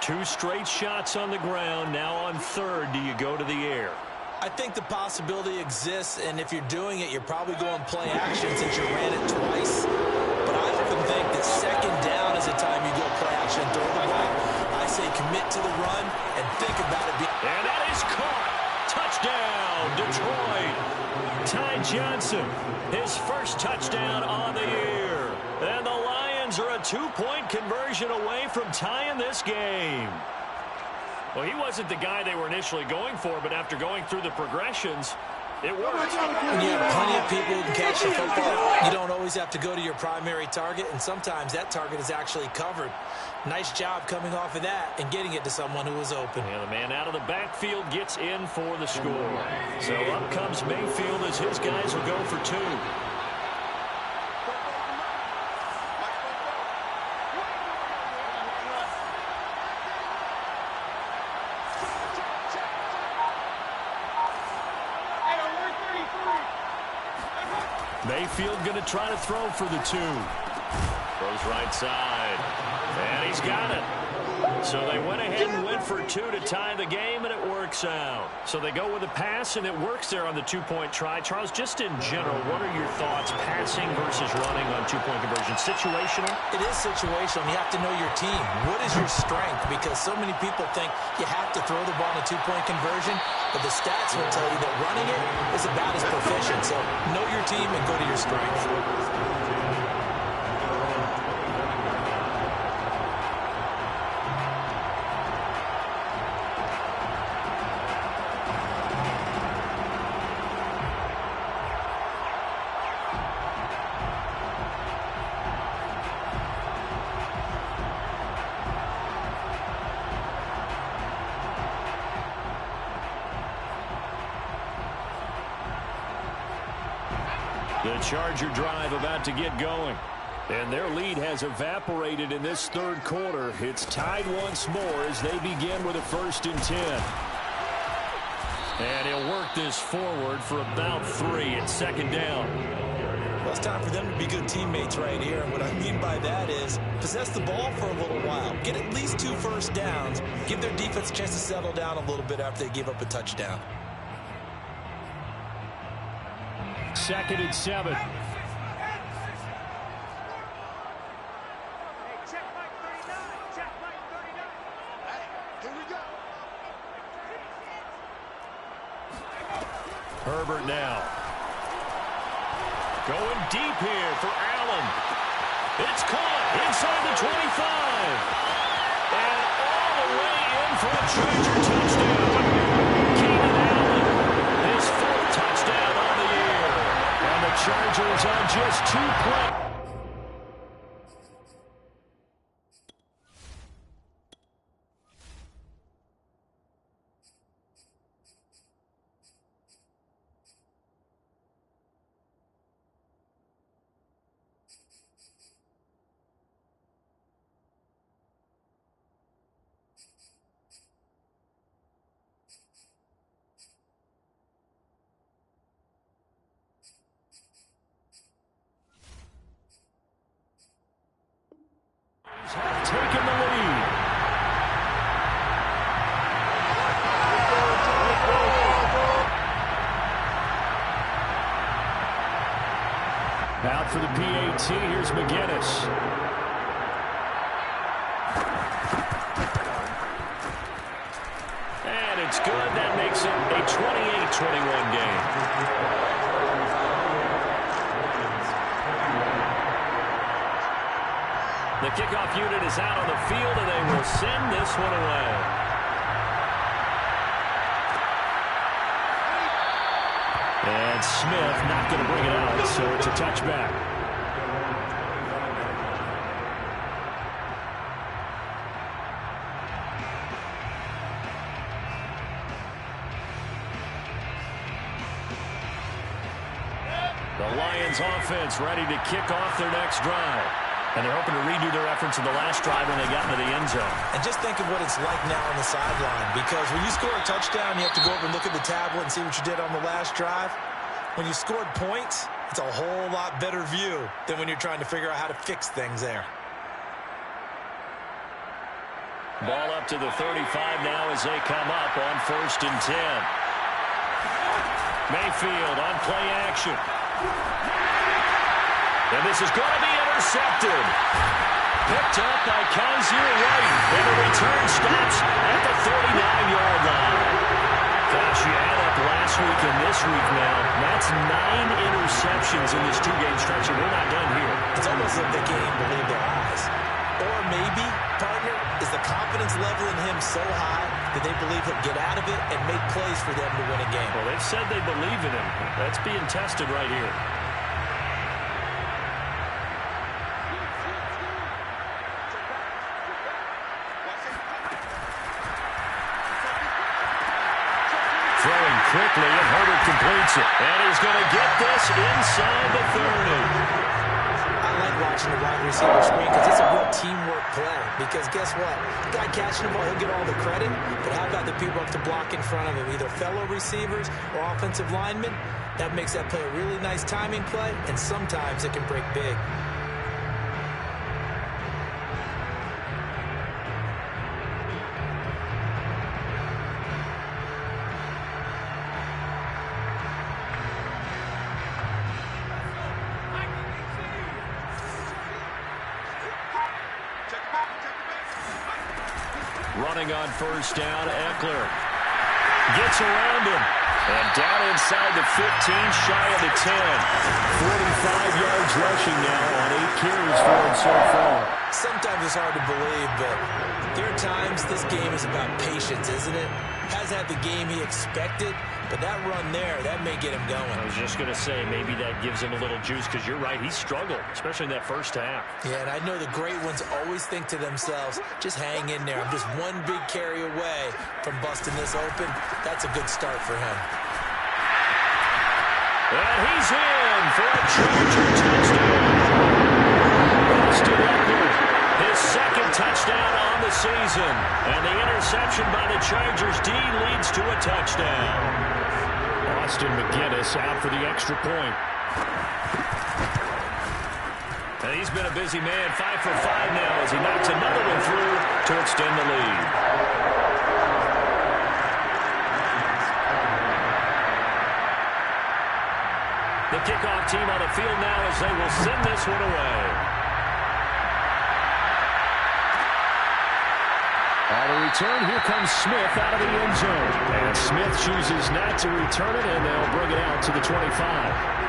2 straight shots on the ground. Now on 3rd, do you go to the air? I think the possibility exists, and if you're doing it, you're probably going play action since you ran it twice. But I often think that 2nd down is the time you go play action and throw the ball. I say commit to the run and think about it. And that is caught. Touchdown, Detroit. Ty Johnson, his first touchdown on the year. And the Lions are a 2-point conversion away from tying this game. Well, he wasn't the guy they were initially going for, but after going through the progressions, it worked. When you have plenty of people who can catch the football, you don't always have to go to your primary target, and sometimes that target is actually covered. Nice job coming off of that and getting it to someone who was open. And the man out of the backfield gets in for the score. So up comes Mayfield as his guys will go for 2. Mayfield going to try to throw for the 2. Throws right side. And he's got it. So they went ahead and went for two to tie the game, and it works out. So they go with a pass, and it works there on the two-point try. Charles, just in general, what are your thoughts passing versus running on two-point conversion? Situational? It is situational. You have to know your team. What is your strength? Because so many people think you have to throw the ball in a two-point conversion, but the stats will tell you that running it is about as proficient. So know your team and go to your strength. The Charger drive about to get going. And their lead has evaporated in this third quarter. It's tied once more as they begin with a 1st and 10. And he'll work this forward for about 3. It's 2nd down. Well, it's time for them to be good teammates right here. And what I mean by that is possess the ball for a little while. Get at least 2 first downs. Give their defense a chance to settle down a little bit after they give up a touchdown. 2nd and 7. Herbert now. Going deep here for Allen. It's caught inside the 25. And all the way in for a Charger touchdown. Keenan Allen, his 4th touchdown on the year. And the Chargers on just 2 plays. Have taken the lead. Out for the PAT, here's McGinnis. And it's good. That makes it a 28-21 game. The kickoff unit is out on the field, and they will send this one away. And Smith not going to bring it out, so it's a touchback. The Lions offense ready to kick off their next drive. And they're hoping to redo their efforts in the last drive when they got into the end zone. And just think of what it's like now on the sideline. Because when you score a touchdown, you have to go over and look at the tablet and see what you did on the last drive. When you scored points, it's a whole lot better view than when you're trying to figure out how to fix things there. Ball up to the 35 now as they come up on 1st and 10. Mayfield on play action. And this is going to be intercepted. Picked up by Kaiser White. And the return stops at the 39-yard line. Gosh, you add up last week and this week now. That's 9 interceptions in this 2-game stretch, and we're not done here. It's almost like they can't even believe their eyes. Or maybe, partner, is the confidence level in him so high that they believe he'll get out of it and make plays for them to win a game. Well, they've said they believe in him. That's being tested right here. Throwing quickly, and Herbert completes it. And he's going to get this inside the 30. I like watching the wide receiver screen because it's a real teamwork play. Because guess what? The guy catching the ball, he'll get all the credit. But how about the people up to block in front of him? Either fellow receivers or offensive linemen. That makes that play a really nice timing play. And sometimes it can break big. Running on first down, Eckler gets around him. And down inside the 15, shy of the 10. 45 yards rushing now on 8 carries for him so far. Sometimes it's hard to believe, but there are times this game is about patience, isn't it? Hasn't had the game he expected, but that run there, that may get him going. I was just going to say, maybe that gives him a little juice, because you're right, he struggled, especially in that first half. Yeah, and I know the great ones always think to themselves, just hang in there. I'm just one big carry away from busting this open. That's a good start for him. And he's in for a Charger touchdown. Austin Eckler, his second touchdown on the season. And the interception by the Chargers D leads to a touchdown. Austin McGinnis out for the extra point. And he's been a busy man, 5 for 5 now as he knocks another one through to extend the lead. The kickoff team on the field now as they will send this one away. On the return, here comes Smith out of the end zone. And Smith chooses not to return it, and they'll bring it out to the 25.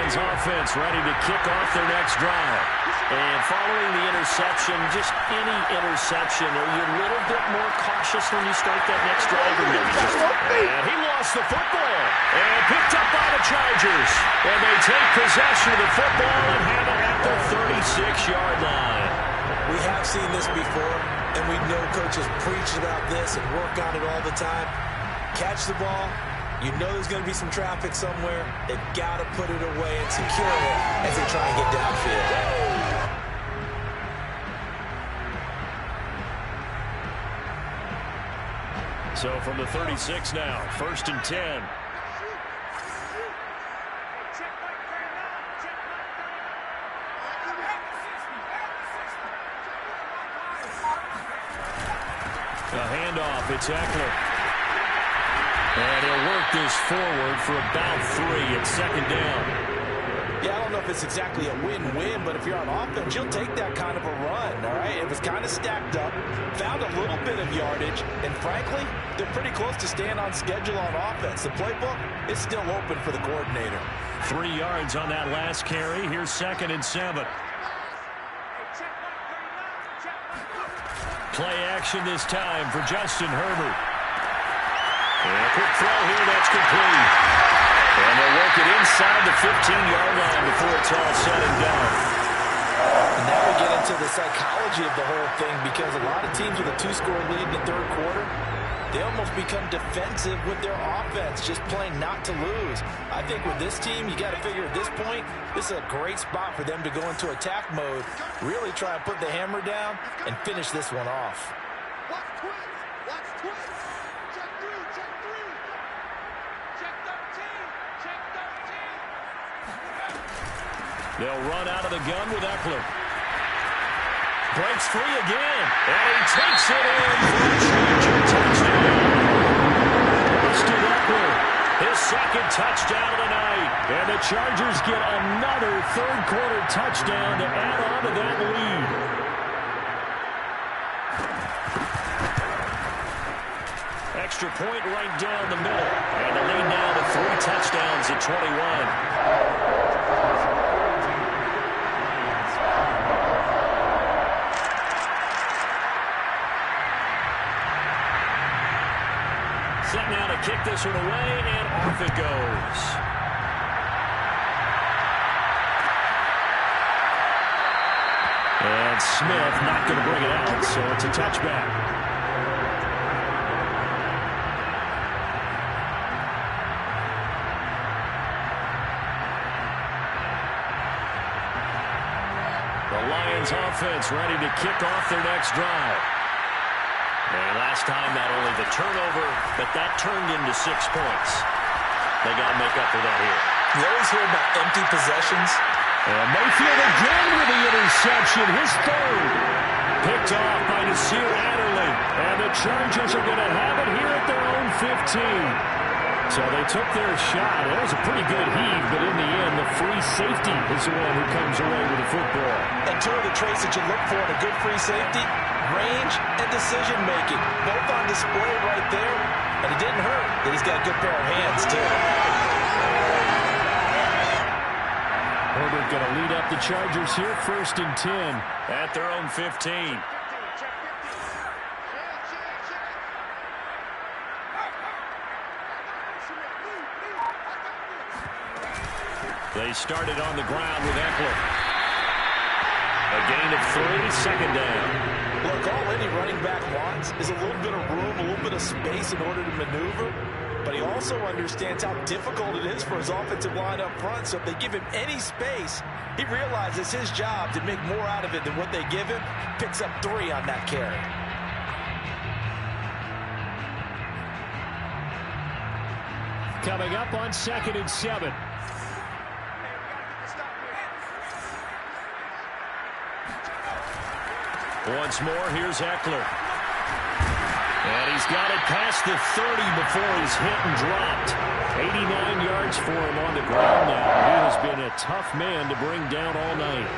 Offense ready to kick off their next drive. And following the interception, just any interception, are you a little bit more cautious when you start that next drive? And he lost the football. And picked up by the Chargers. And they take possession of the football and have it at the 36-yard line. We have seen this before, and we know coaches preach about this and work on it all the time. Catch the ball. You know there's going to be some traffic somewhere. They've got to put it away and secure it as they try and get downfield. So from the 36 now, 1st and 10. A handoff, it's Eckler. And he'll work this forward for about 3 at 2nd down. Yeah, I don't know if it's exactly a win-win, but if you're on offense, you'll take that kind of a run, all right? It was kind of stacked up, found a little bit of yardage, and frankly, they're pretty close to staying on schedule on offense. The playbook is still open for the coordinator. 3 yards on that last carry. Here's 2nd and 7. Play action this time for Justin Herbert. And a quick throw here, that's complete. And they'll work it inside the 15-yard line before it's all said and done. And now we get into the psychology of the whole thing, because a lot of teams with a 2-score lead in the 3rd quarter, they almost become defensive with their offense, just playing not to lose. I think with this team, you got to figure at this point, this is a great spot for them to go into attack mode, really try and put the hammer down and finish this one off. They'll run out of the gun with Eckler. Breaks free again. And he takes it in for a Charger touchdown. Austin Eckler, his 2nd touchdown of the night. And the Chargers get another 3rd quarter touchdown to add on to that lead. Extra point right down the middle. And the lead now to 3 touchdowns at 21. Set now to kick this one away, and off it goes. And Smith not going to bring it out, so it's a touchback. The Lions offense ready to kick off their next drive. And last time, not only the turnover, but that turned into 6 points. They got to make up for that here. You always hear about empty possessions. And Mayfield again with the interception, his 3rd. Picked off by Nasir Adderley. And the Chargers are going to have it here at their own 15. So they took their shot. It was a pretty good heave, but in the end, the free safety is the one who comes away with the football. And two of the traits that you look for in a good free safety, range and decision-making. Both on display right there. And it didn't hurt that he's got a good pair of hands, too. Herbert going to lead up the Chargers here, 1st and 10 at their own 15. They started on the ground with Eckler. A gain of 3, 2nd down. Look, all any running back wants is a little bit of room, a little bit of space in order to maneuver. But he also understands how difficult it is for his offensive line up front. So if they give him any space, he realizes his job to make more out of it than what they give him. Picks up 3 on that carry. Coming up on 2nd and 7. Once more, here's Eckler. And he's got it past the 30 before he's hit and dropped. 89 yards for him on the ground now. He has been a tough man to bring down all night.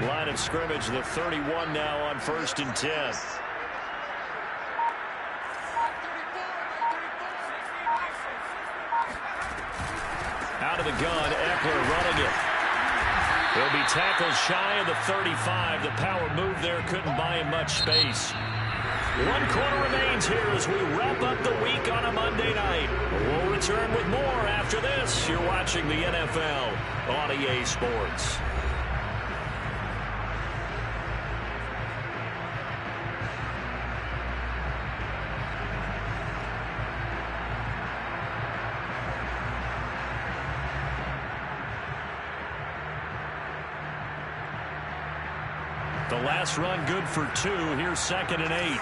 Line of scrimmage, the 31 now on 1st and 10. Out of the gun, Eckler running it. He'll be tackled shy of the 35. The power move there couldn't buy him much space. 1 quarter remains here as we wrap up the week on a Monday night. We'll return with more after this. You're watching the NFL on EA Sports. The last run good for 2. Here's 2nd and 8.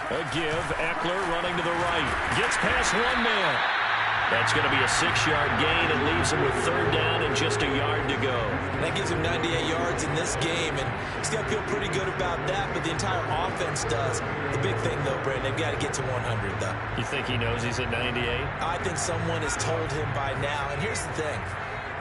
A give. Eckler running to the right. Gets past 1 man. That's going to be a 6-yard gain and leaves him with 3rd down and just a yard to go. That gives him 98 yards in this game, and he's got to feel pretty good about that, but the entire offense does. The big thing, though, Brandon, they've got to get to 100, though. You think he knows he's at 98? I think someone has told him by now, and here's the thing.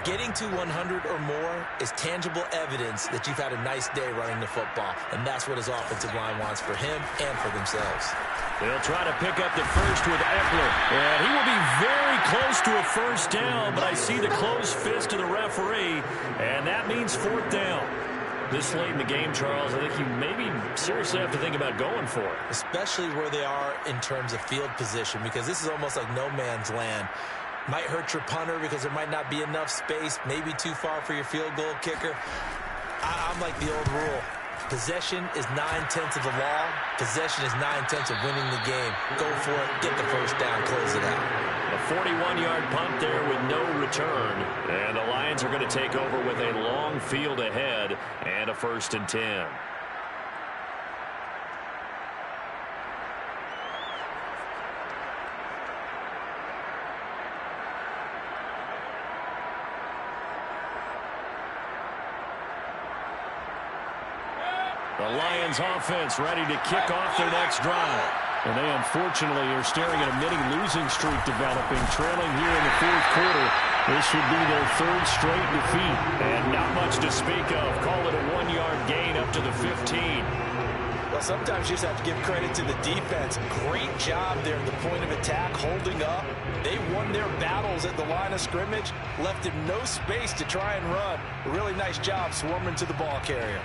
Getting to 100 or more is tangible evidence that you've had a nice day running the football, and that's what his offensive line wants for him and for themselves. They'll try to pick up the first with Eckler. And he will be very close to a 1st down, but I see the closed fist of the referee, and that means 4th down. This late in the game, Charles, I think you maybe seriously have to think about going for it. Especially where they are in terms of field position, because this is almost like no man's land. Might hurt your punter because there might not be enough space, maybe too far for your field goal kicker. I'm like the old rule. Possession is 9/10 of the law. Possession is 9/10 of winning the game. Go for it. Get the 1st down. Close it out. A 41-yard punt there with no return. And the Lions are going to take over with a long field ahead and a 1st and 10. The Lions offense ready to kick off their next drive. And they unfortunately are staring at a mini losing streak developing, trailing here in the 4th quarter. This would be their 3rd straight defeat. And not much to speak of. Call it a 1-yard gain up to the 15. Well, sometimes you just have to give credit to the defense. Great job there at the point of attack, holding up. They won their battles at the line of scrimmage, left him no space to try and run. A really nice job swarming to the ball carrier.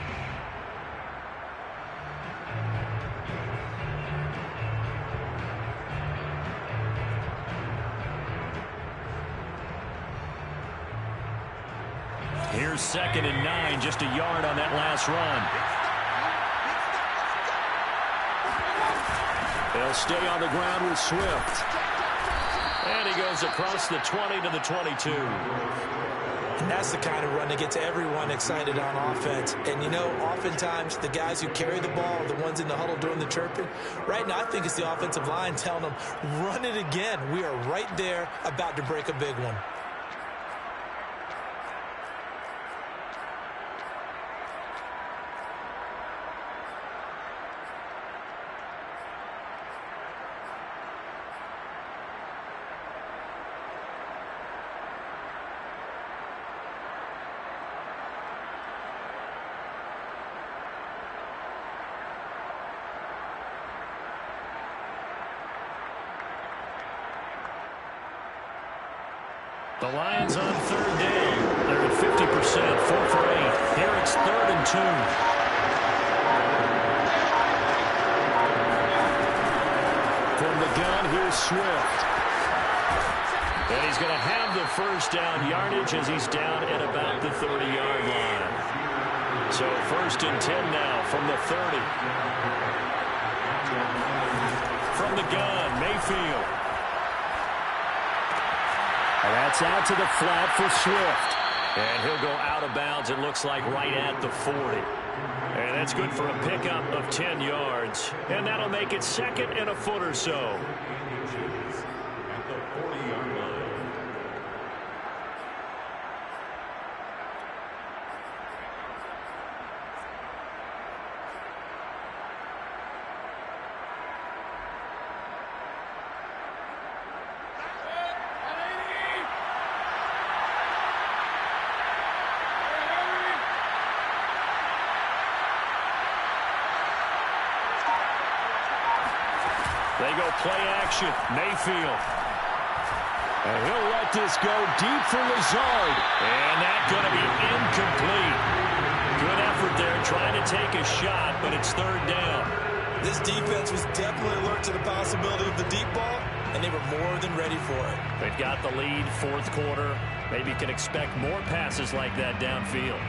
Here's 2nd and 9, just a yard on that last run. They'll stay on the ground with Swift. And he goes across the 20 to the 22. And that's the kind of run that gets everyone excited on offense. And, you know, oftentimes the guys who carry the ball are the ones in the huddle doing the chirping. Right now, I think it's the offensive line telling them, run it again. We are right there about to break a big one. The Lions on third down. They're at 50%, 4 for 8. Here it's 3rd and 2. From the gun, here's Swift. And he's going to have the first down yardage as he's down at about the 30-yard line. So 1st and 10 now from the 30. From the gun, Mayfield. And that's out to the flat for Swift. And he'll go out of bounds, it looks like, right at the 40. And that's good for a pickup of 10 yards. And that'll make it 2nd and a foot or so. They go play action. Mayfield. And he'll let this go deep for Lazard. And that's going to be incomplete. Good effort there trying to take a shot, but it's 3rd down. This defense was definitely alert to the possibility of the deep ball, and they were more than ready for it. They've got the lead, 4th quarter. Maybe you can expect more passes like that downfield.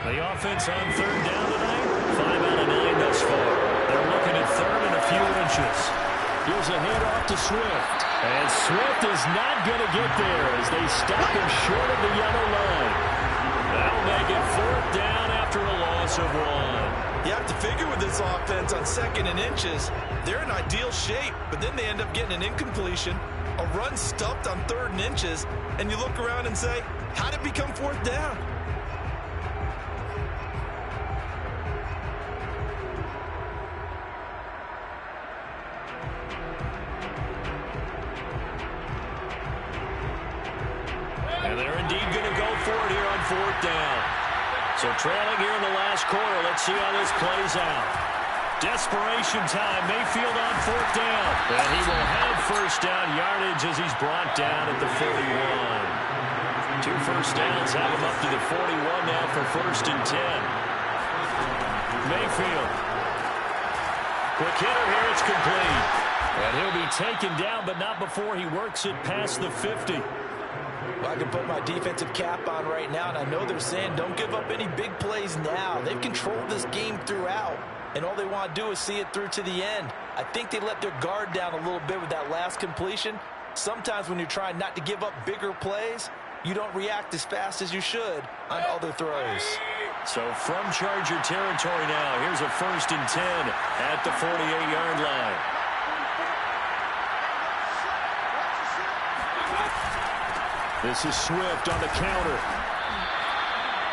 The offense on 3rd down tonight, 5 out of 9 thus far. They're looking at 3rd and a few inches. Here's a handoff to Swift. And Swift is not going to get there as they stop him short of the yellow line. That'll make it 4th down after a loss of 1. You have to figure with this offense on 2nd and inches, they're in ideal shape, but then they end up getting an incompletion, a run stuffed on 3rd and inches, and you look around and say, how did it become 4th down? And they're indeed going to go for it here on 4th down. So trailing here in the last quarter. Let's see how this plays out. Desperation time. Mayfield on 4th down. And he will have first down yardage as he's brought down at the 41. 2 first downs have him up to the 41 now for 1st and 10. Mayfield. Quick hitter here. It's complete. And he'll be taken down, but not before he works it past the 50. Well, I can put my defensive cap on right now, and I know they're saying don't give up any big plays now. They've controlled this game throughout, and all they want to do is see it through to the end. I think they let their guard down a little bit with that last completion. Sometimes when you're trying not to give up bigger plays, you don't react as fast as you should on other throws. So from Charger territory now, here's a 1st and 10 at the 48-yard line. This is Swift on the counter.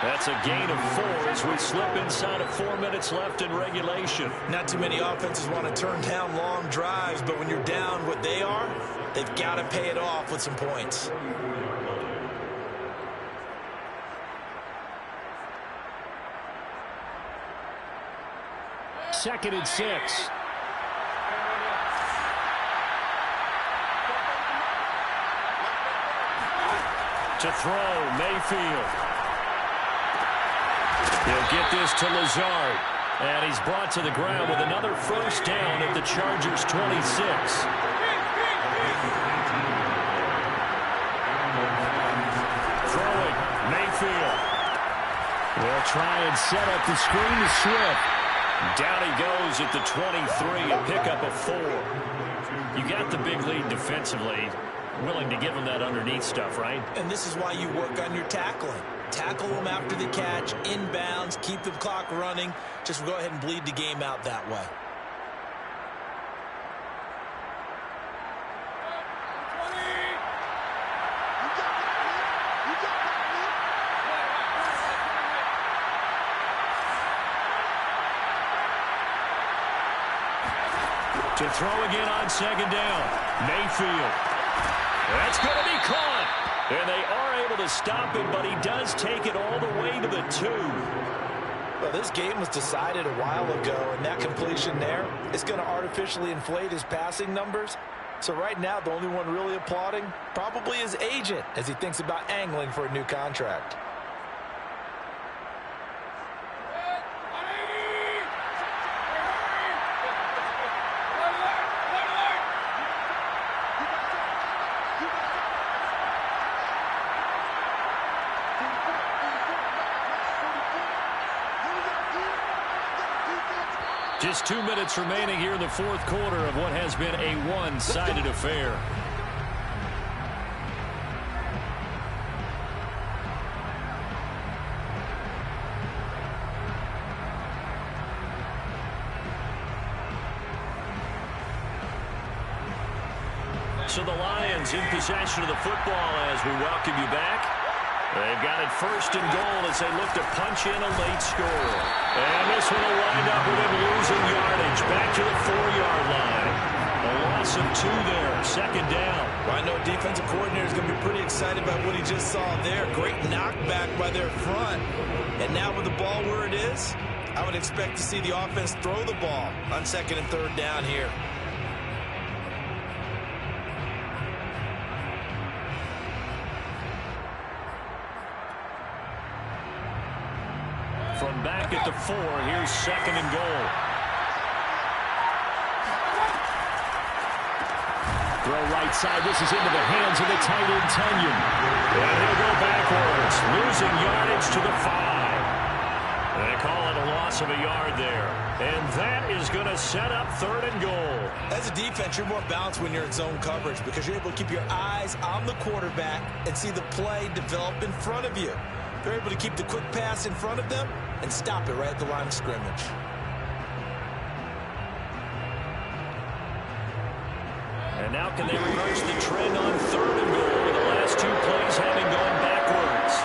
That's a gain of 4 as we slip inside of 4 minutes left in regulation. Not too many offenses want to turn down long drives, but when you're down what they are, they've got to pay it off with some points. Second and 6. To throw, Mayfield. He'll get this to Lazard. And he's brought to the ground with another first down at the Chargers' 26. Throwing, Mayfield. They'll try and set up the screen to Swift. Down he goes at the 23 and pick up a 4. You got the big lead defensively. Willing to give him that underneath stuff, right? And this is why you work on your tackling. Tackle them after the catch, inbounds, keep the clock running. Just go ahead and bleed the game out that way. To throw again on second down. Mayfield. That's going to be caught. And they are able to stop him, but he does take it all the way to the 2. Well, this game was decided a while ago, and that completion there is going to artificially inflate his passing numbers. So right now, the only one really applauding probably his agent as he thinks about angling for a new contract. Just 2 minutes remaining here in the fourth quarter of what has been a one-sided affair. So the Lions in possession of the football as we welcome you back. They've got it first and goal as they look to punch in a late score. And this one will wind up with him losing yardage back to the 4-yard line. A loss of 2 there, second down. Well, I know defensive coordinator is going to be pretty excited about what he just saw there. Great knockback by their front. And now with the ball where it is, I would expect to see the offense throw the ball on second and third down here. From back at the 4, here's second and goal. Throw right side. This is into the hands of the tight end, Tunyon. And he'll go backwards, losing yardage to the 5. They call it a loss of a yard there. And that is going to set up third and goal. As a defense, you're more balanced when you're in zone coverage because you're able to keep your eyes on the quarterback and see the play develop in front of you. They're able to keep the quick pass in front of them and stop it right at the line of scrimmage. And now can they reverse the trend on third and goal with the last 2 plays having gone backwards?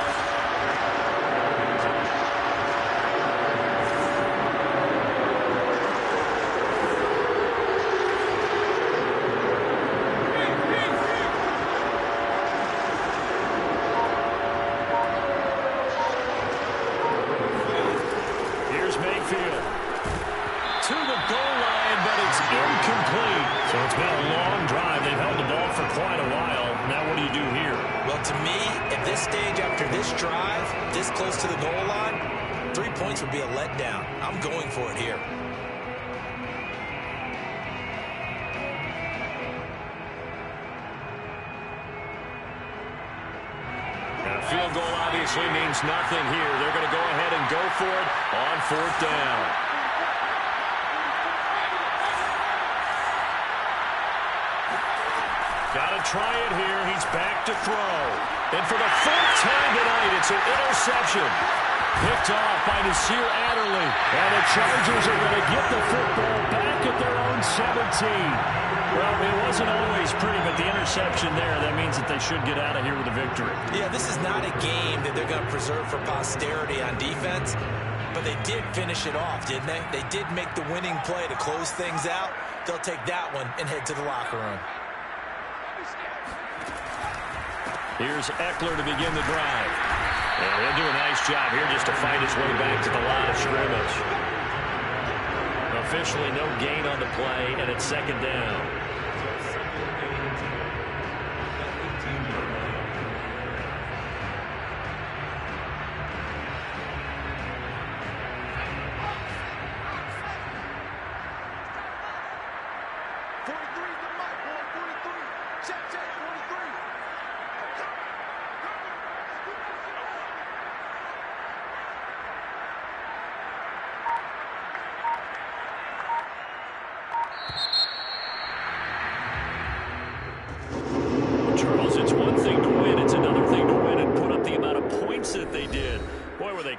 Close to the goal line, 3 points would be a letdown. I'm going for it here. And a field goal obviously means nothing here. They're going to go ahead and go for it on fourth down. Got to try it here. He's back to throw. And for the 4th time tonight, it's an interception. Picked off by Nasir Adderley. And the Chargers are going to get the football back at their own 17. Well, it wasn't always pretty, but the interception there, that means that they should get out of here with a victory. Yeah, this is not a game that they're going to preserve for posterity on defense. But they did finish it off, didn't they? They did make the winning play to close things out. They'll take that one and head to the locker room. Here's Eckler to begin the drive. And he'll do a nice job here just to fight his way back to the line of scrimmage. Officially no gain on the play, and it's second down.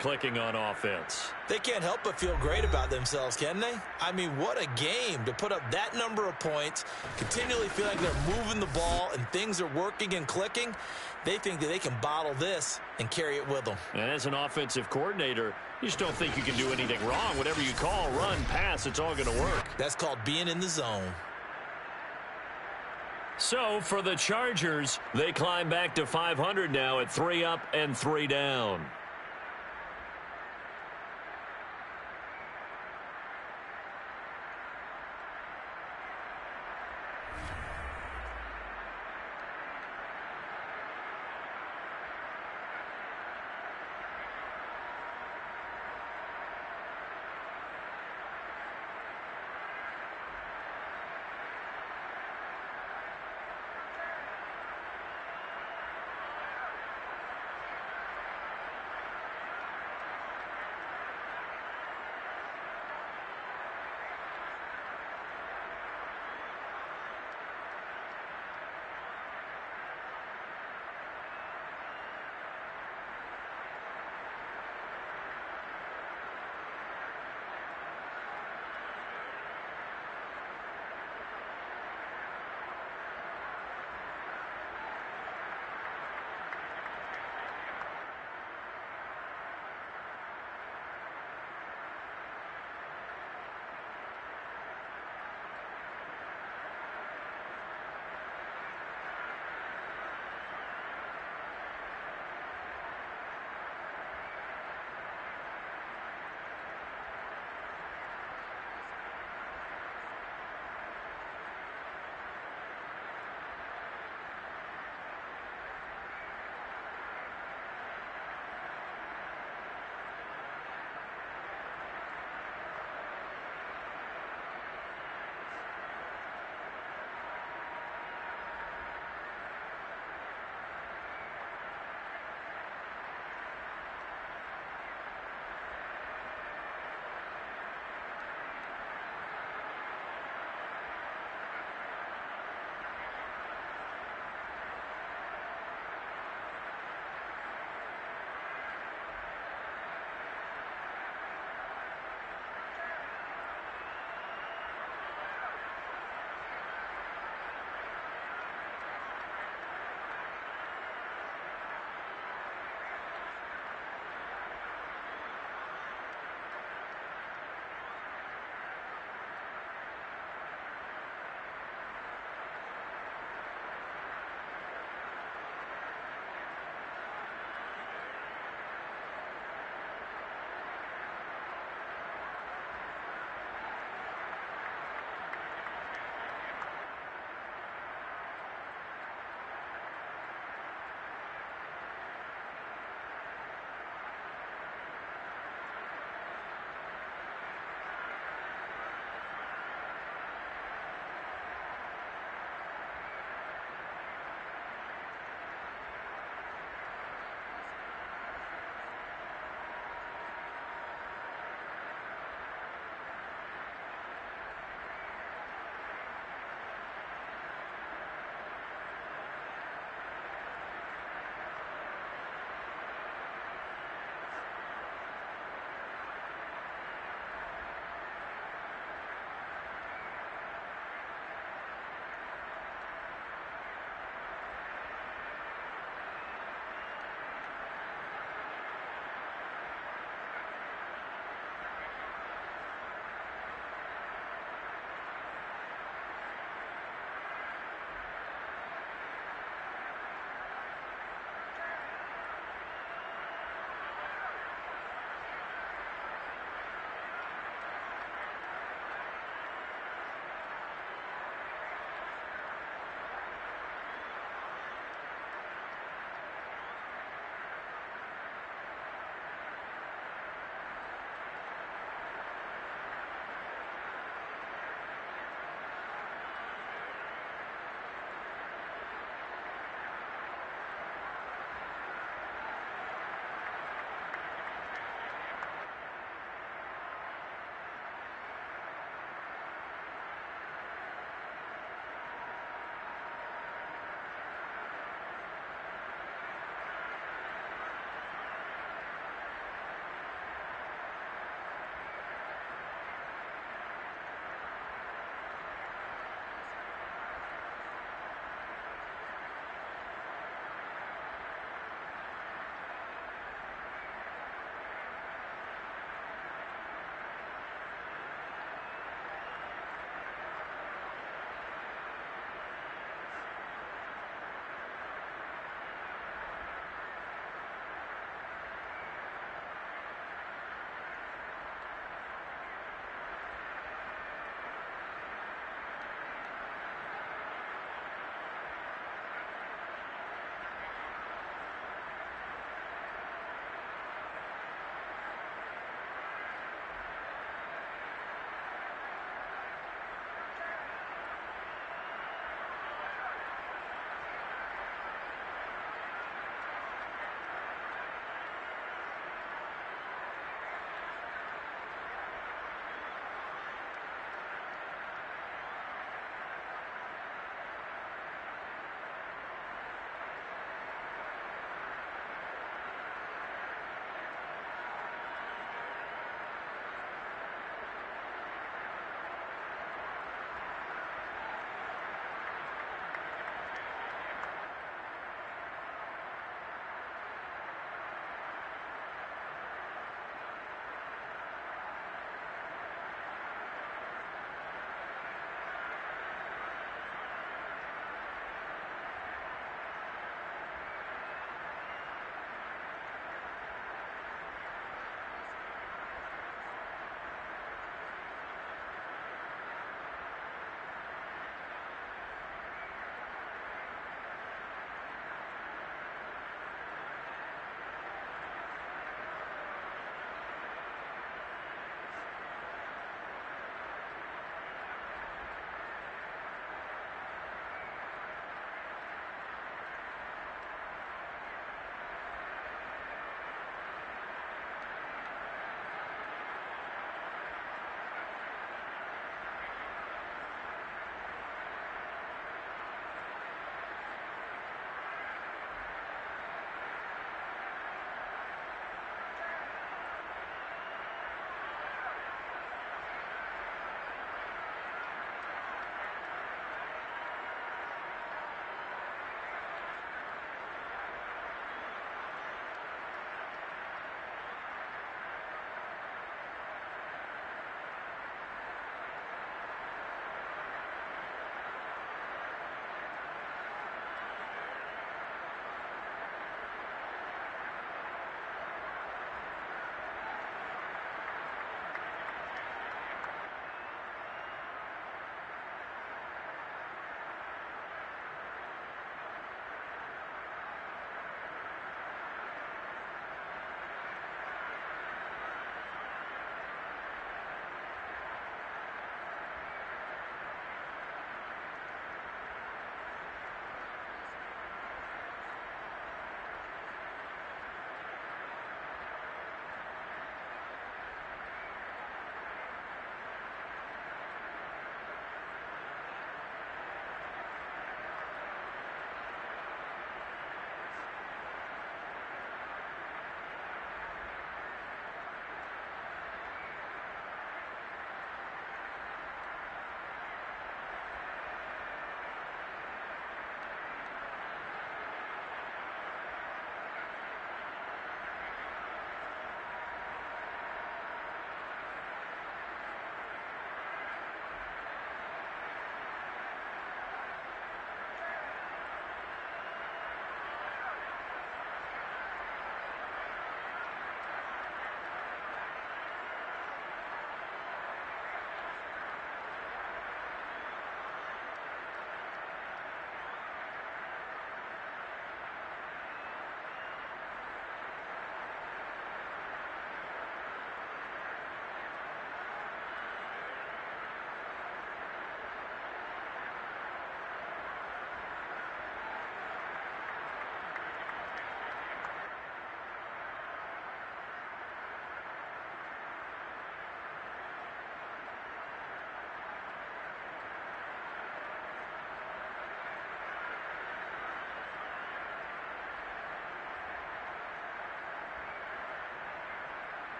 clicking on offense. They can't help but feel great about themselves, can they? I mean, what a game to put up that number of points, continually feel like they're moving the ball and things are working and clicking. They think that they can bottle this and carry it with them. And as an offensive coordinator, you just don't think you can do anything wrong. Whatever you call, run, pass, it's all going to work. That's called being in the zone. So for the Chargers, they climb back to 500 now at 3 up and 3 down.